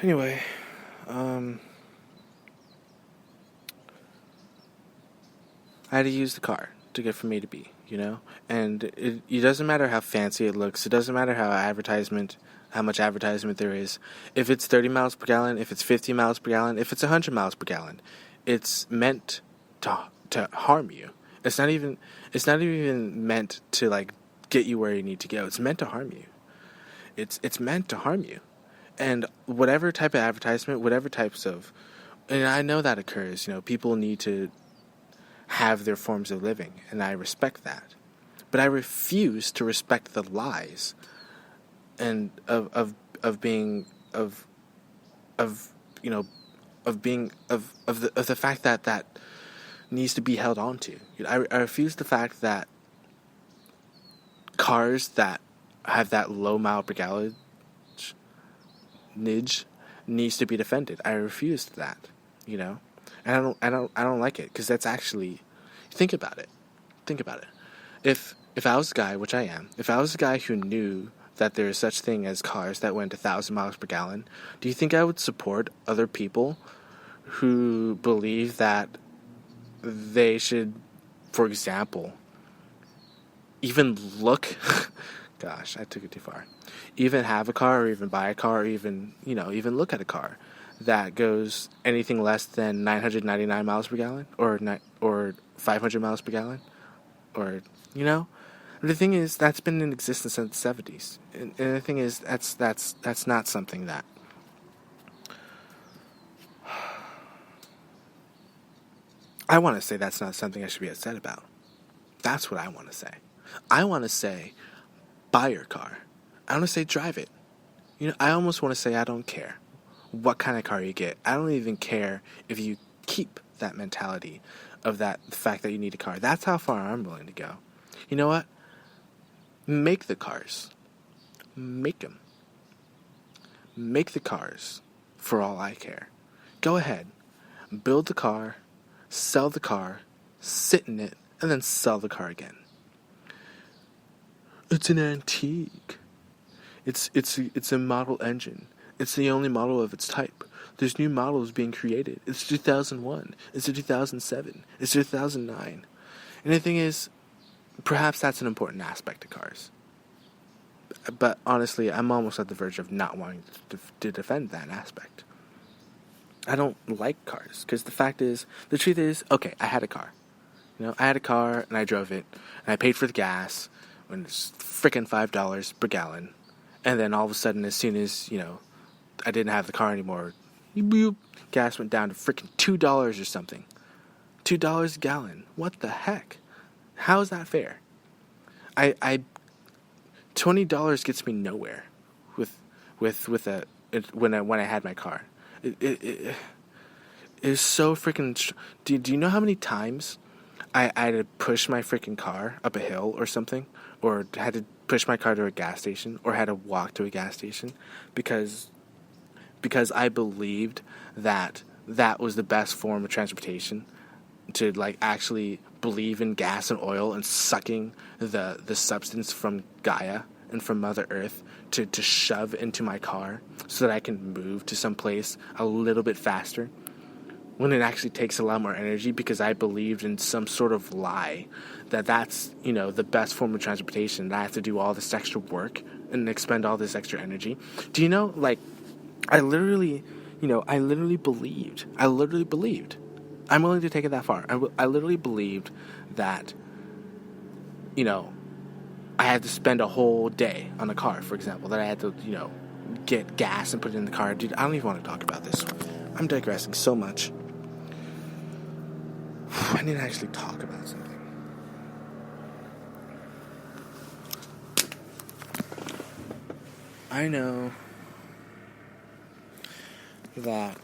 Anyway, I had to use the car to get from A to B, And it doesn't matter how fancy it looks. It doesn't matter how much advertisement there is. If it's 30 miles per gallon, if it's 50 miles per gallon, if it's 100 miles per gallon, it's meant to harm you. It's not even meant to get you where you need to go. It's meant to harm you. It's meant to harm you. And whatever type of advertisement, and I know that occurs, people need to have their forms of living, and I respect that. But I refuse to respect the lies and of the fact that needs to be held on to. I refuse the fact that cars that have that low mile per gallon needs to be defended. I refuse that, and I don't like it, because that's actually, think about it. If I was a guy, which I am, if I was a guy who knew that there is such thing as cars that went 1,000 miles per gallon, do you think I would support other people who believe that they should, for example, even look... Gosh, I took it too far. Even have a car, or even buy a car, or even look at a car that goes anything less than 999 miles per gallon, or 500 miles per gallon, or, The thing is, that's been in existence since the 70s. And the thing is, that's not something that... I want to say that's not something I should be upset about. That's what I want to say. I want to say, buy your car. I want to say, drive it. I almost want to say I don't care what kind of car you get. I don't even care if you keep that mentality of the fact that you need a car. That's how far I'm willing to go. You know what? Make the cars. Make them. Make the cars for all I care. Go ahead. Build the car, sell the car, sit in it, and then sell the car again. It's an antique. It's a model engine. It's the only model of its type. There's new models being created. It's 2001. It's 2007. It's 2009. And the thing is, perhaps that's an important aspect of cars. But honestly, I'm almost at the verge of not wanting to defend that aspect. I don't like cars, because the truth is, okay, I had a car. I had a car, and I drove it, and I paid for the gas, when it's frickin' $5 per gallon. And then all of a sudden, as soon as, I didn't have the car anymore, boop, gas went down to frickin' $2 or something. $2 a gallon. What the heck? How is that fair? $20 gets me nowhere when I had my car. It is so freaking... Do you know how many times I had to push my freaking car up a hill or something? Or had to push my car to a gas station? Or had to walk to a gas station? Because I believed that was the best form of transportation. To, actually believe in gas and oil and sucking the substance from Gaia and from Mother Earth to shove into my car so that I can move to some place a little bit faster, when it actually takes a lot more energy, because I believed in some sort of lie that's, the best form of transportation, that I have to do all this extra work and expend all this extra energy. Do you know, I literally believed. I'm willing to take it that far. I literally believed that, I had to spend a whole day on a car, for example, that I had to, get gas and put it in the car. Dude, I don't even want to talk about this. I'm digressing so much. I need to actually talk about something. I know that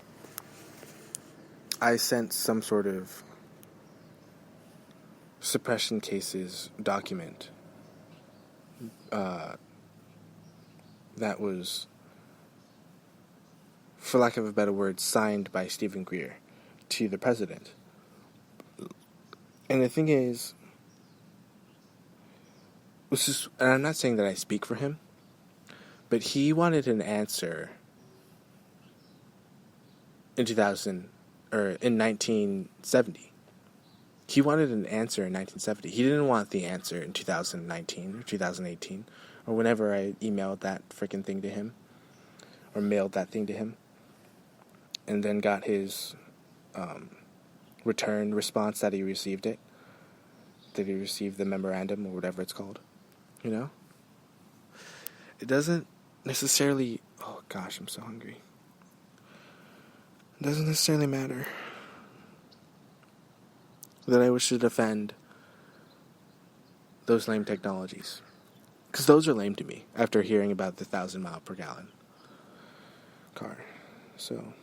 I sent some sort of suppression cases document that was, for lack of a better word, signed by Stephen Greer to the president. And the thing is, and I'm not saying that I speak for him, but he wanted an answer in 1970. He wanted an answer in 1970. He didn't want the answer in 2019 or 2018 or whenever I emailed that freaking thing to him or mailed that thing to him, and then got his return response that he received it, that he received the memorandum or whatever it's called. It doesn't necessarily... Oh gosh, I'm so hungry. It doesn't necessarily matter that I wish to defend those lame technologies, because those are lame to me after hearing about the 1,000 mile per gallon car. So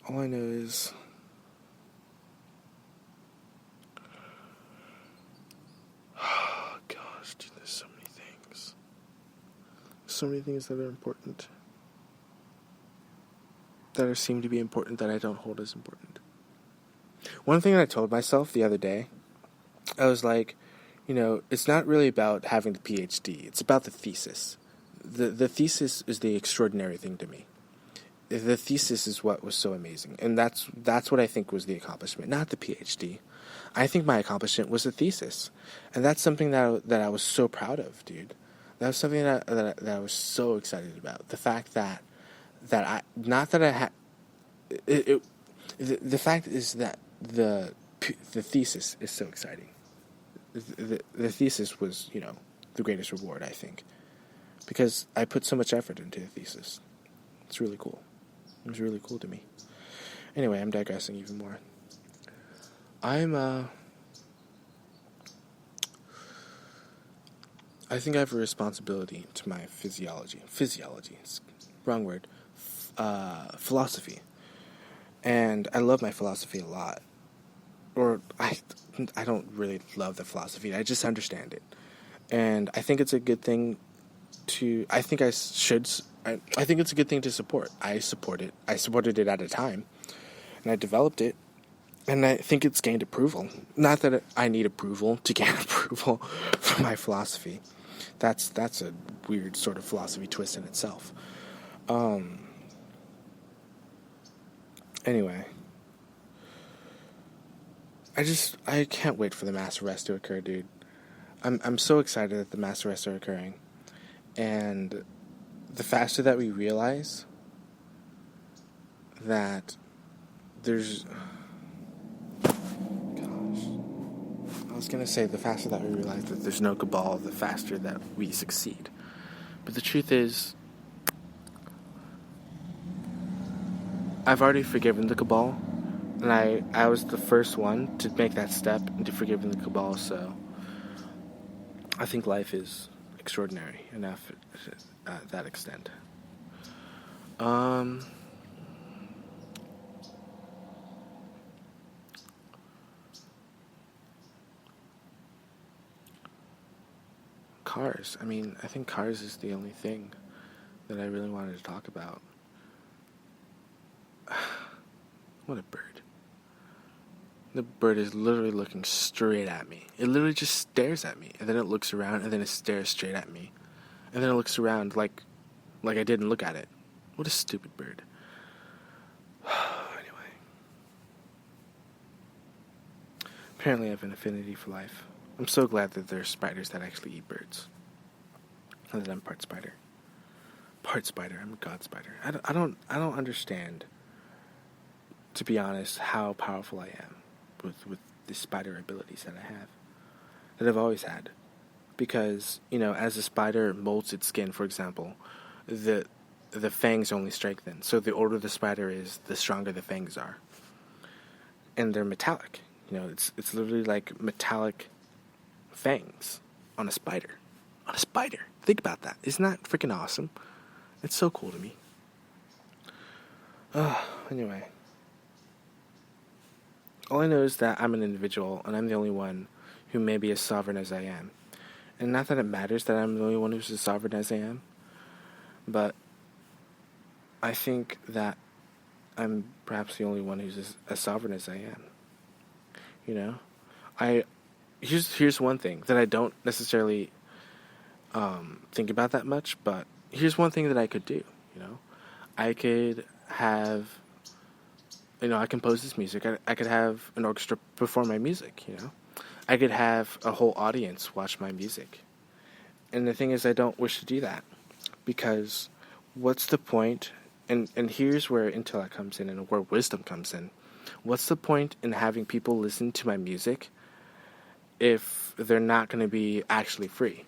all I know is gosh, dude, there's so many things. So many things that are important, that seem to be important, that I don't hold as important. One thing that I told myself the other day, I was like, it's not really about having the PhD. It's about the thesis. The thesis is the extraordinary thing to me. The thesis is what was so amazing. And that's what I think was the accomplishment, not the PhD. I think my accomplishment was the thesis. And that's something that I was so proud of, dude. That was something that I was so excited about. The fact that I, not that I had, the fact is that the the thesis is so exciting. The thesis was, the greatest reward, I think, because I put so much effort into the thesis. It's really cool. It was really cool to me. Anyway, I'm digressing even more. I think I have a responsibility to my physiology. Physiology, it's wrong word. Philosophy. And I love my philosophy a lot. Or I don't really love the philosophy. I just understand it. And I think it's a good thing I think it's a good thing to support. I support it. I supported it at a time. And I developed it. And I think it's gained approval. Not that I need approval to gain approval for my philosophy. That's a weird sort of philosophy twist in itself. Anyway. I can't wait for the mass arrests to occur, dude. I'm so excited that the mass arrests are occurring. And the faster that we realize that there's... I was going to say the faster that we realize that there's no cabal, the faster that we succeed. But the truth is, I've already forgiven the cabal, and I was the first one to make that step into forgiving the cabal, so I think life is extraordinary enough at that extent. Cars. I think Cars is the only thing that I really wanted to talk about. What a bird. The bird is literally looking straight at me. It literally just stares at me, and then it looks around, and then it stares straight at me. And then it looks around like I didn't look at it. What a stupid bird. Anyway. Apparently I have an affinity for life. I'm so glad that there are spiders that actually eat birds. And that I'm part spider. Part spider. I'm a god spider. I don't understand, to be honest, how powerful I am with the spider abilities that I have. That I've always had. Because, as a spider molds its skin, for example, the fangs only strengthen. So the older the spider is, the stronger the fangs are. And they're metallic. It's literally like metallic fangs on a spider. On a spider. Think about that. Isn't that freaking awesome? It's so cool to me. Anyway. All I know is that I'm an individual, and I'm the only one who may be as sovereign as I am. And not that it matters that I'm the only one who's as sovereign as I am, but I think that I'm perhaps the only one who's as sovereign as I am. Here's one thing that I don't necessarily think about that much, but here's one thing that I could do. I could have, I compose this music. I could have an orchestra perform my music. I could have a whole audience watch my music. And the thing is, I don't wish to do that, because what's the point? And here's where intellect comes in and where wisdom comes in. What's the point in having people listen to my music if they're not going to be actually free?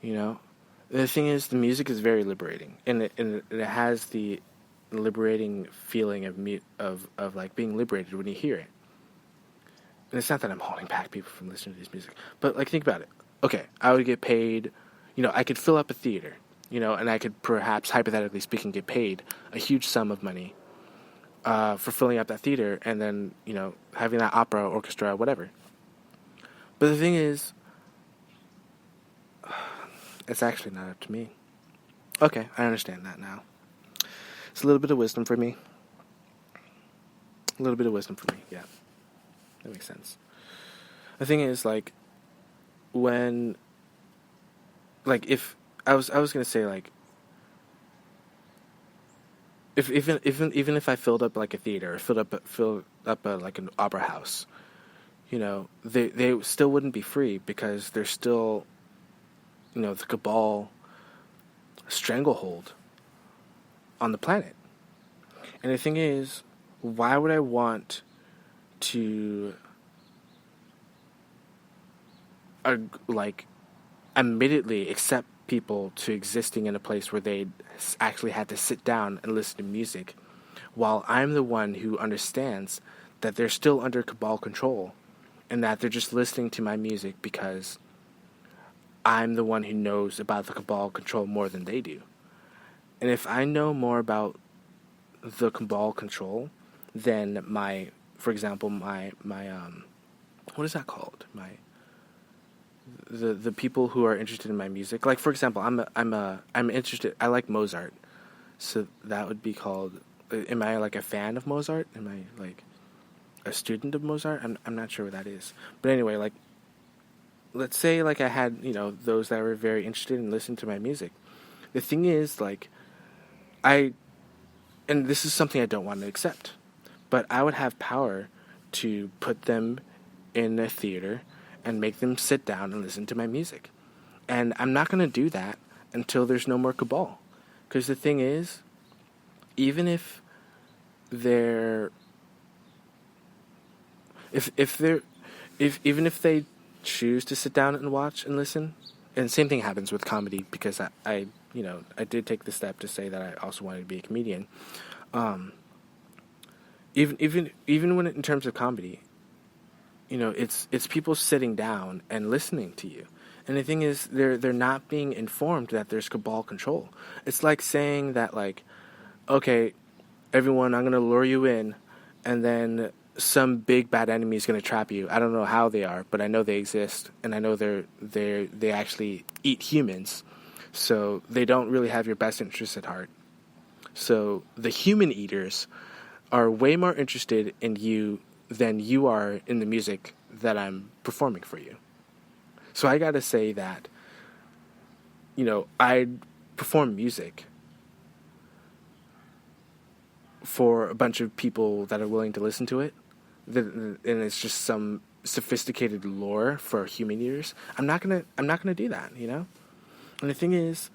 The thing is, the music is very liberating, and it has the liberating feeling of like being liberated when you hear it. And it's not that I'm holding back people from listening to this music, but like, think about it. Okay, I would get paid, I could fill up a theater, and I could perhaps, hypothetically speaking, get paid a huge sum of money for filling up that theater, and then, having that opera, orchestra, whatever. But the thing is, it's actually not up to me. Okay, I understand that now. It's a little bit of wisdom for me. Yeah. That makes sense. The thing is, if I was gonna say, if even if I filled up like a theater or filled up like an opera house, they still wouldn't be free, because there's still, the cabal stranglehold on the planet. And the thing is, why would I want to like admittedly accept people to existing in a place where they actually had to sit down and listen to music, while I'm the one who understands that they're still under cabal control and that they're just listening to my music because I'm the one who knows about the cabal control more than they do. And if I know more about the cabal control than for example, what is that called? The people who are interested in my music. Like, for example, I'm interested. I like Mozart, so that would be called. Am I like a fan of Mozart? Am I like a student of Mozart? I'm not sure what that is. But anyway, like, let's say like I had those that were very interested in listening to my music. The thing is, like, and this is something I don't want to accept, but I would have power to put them in a theater and make them sit down and listen to my music. And I'm not going to do that until there's no more cabal. Because the thing is, even if they're even if they choose to sit down and watch and listen, and same thing happens with comedy, because I did take the step to say that I also wanted to be a comedian. Even when in terms of comedy, it's people sitting down and listening to you. And the thing is, they're not being informed that there's cabal control. It's like saying that, like, okay, everyone, I'm going to lure you in, and then some big bad enemy is going to trap you. I don't know how they are, but I know they exist, and I know they actually eat humans, so they don't really have your best interests at heart. So the human eaters are way more interested in you than you are in the music that I'm performing for you. So I gotta say that, I perform music for a bunch of people that are willing to listen to it, and it's just some sophisticated lore for human ears. I'm not gonna do that, And the thing is,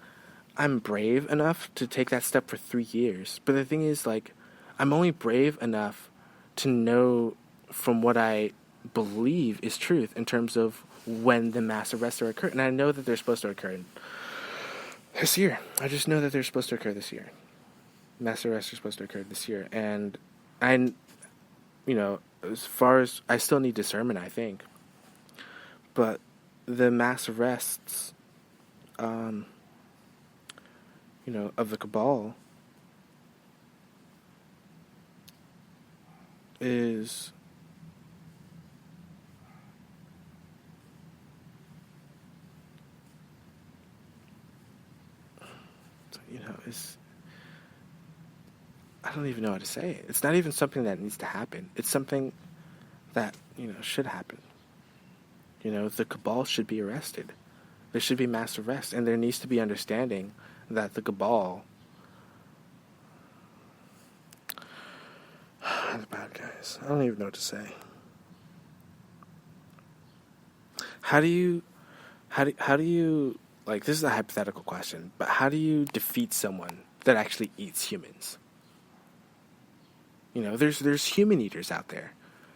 I'm brave enough to take that step for 3 years. But the thing is, like, I'm only brave enough to know from what I believe is truth in terms of when the mass arrests are occurring. And I know that they're supposed to occur this year. I just know that they're supposed to occur this year. Mass arrests are supposed to occur this year. And as far as, I still need discernment, I think. But the mass arrests, of the cabal is is, I don't even know how to say it. It's not even something that needs to happen. It's something that, should happen. The cabal should be arrested. There should be mass arrests, and there needs to be understanding that the cabal are the bad guys. I don't even know what to say. How do you like, this is a hypothetical question, but how do you defeat someone that actually eats humans? There's human eaters out there.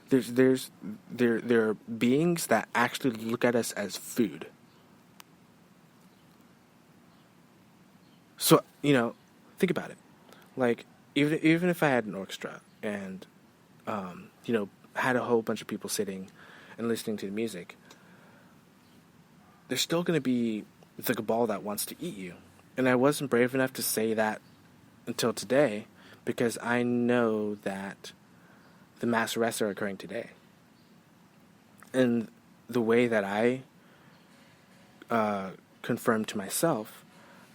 There are beings that actually look at us as food. So, think about it. Like, even if I had an orchestra and, had a whole bunch of people sitting and listening to the music, there's still going to be the cabal that wants to eat you. And I wasn't brave enough to say that until today, because I know that the mass arrests are occurring today. And the way that I confirm to myself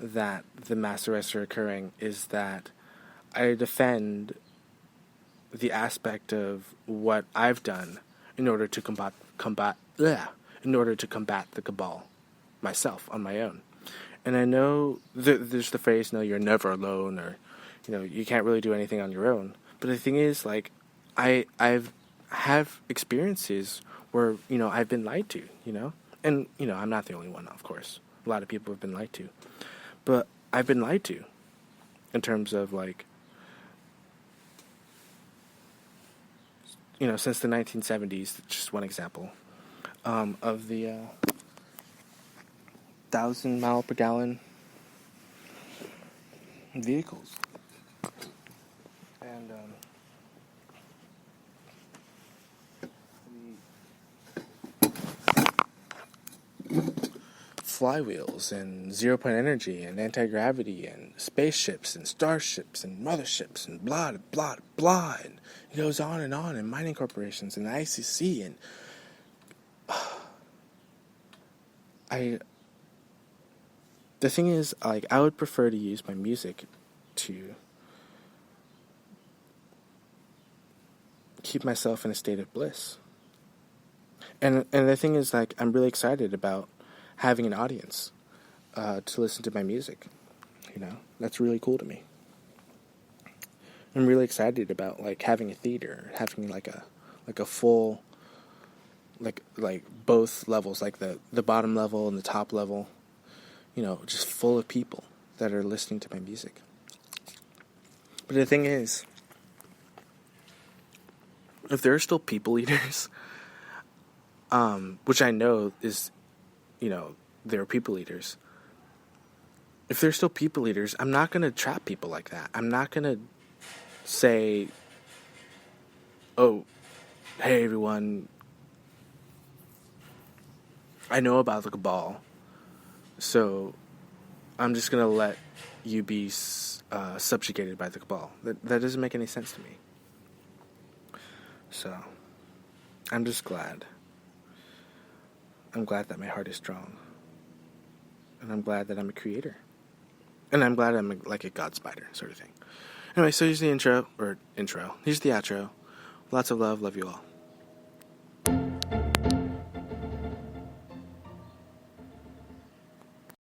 that the mass arrests are occurring is that I defend the aspect of what I've done in order to combat the cabal myself on my own. And I know there's the phrase, "No, you're never alone," or you can't really do anything on your own. But the thing is, like, I've have experiences where I've been lied to, and I'm not the only one, of course. A lot of people have been lied to, but I've been lied to in terms of, like, since the 1970s, just one example, of the 1,000 mile per gallon vehicles. And flywheels and zero point energy and anti-gravity and spaceships and starships and motherships and blah blah blah, and it goes on, and mining corporations and the ICC, and the thing is, like, I would prefer to use my music to keep myself in a state of bliss. And the thing is, like, I'm really excited about having an audience to listen to my music. That's really cool to me. I'm really excited about, like, having a theater, having like a full, like both levels, like the bottom level and the top level, just full of people that are listening to my music. But the thing is, if there are still people eaters, which I know is, there are people eaters. If there's still people eaters, I'm not going to trap people like that. I'm not going to say, oh, hey everyone, I know about the cabal, so I'm just going to let you be subjugated by the cabal. That doesn't make any sense to me. So, I'm just glad. I'm glad that my heart is strong. And I'm glad that I'm a creator. And I'm glad I'm like a god spider sort of thing. Anyway, so here's the intro. Here's the outro. Lots of love you all.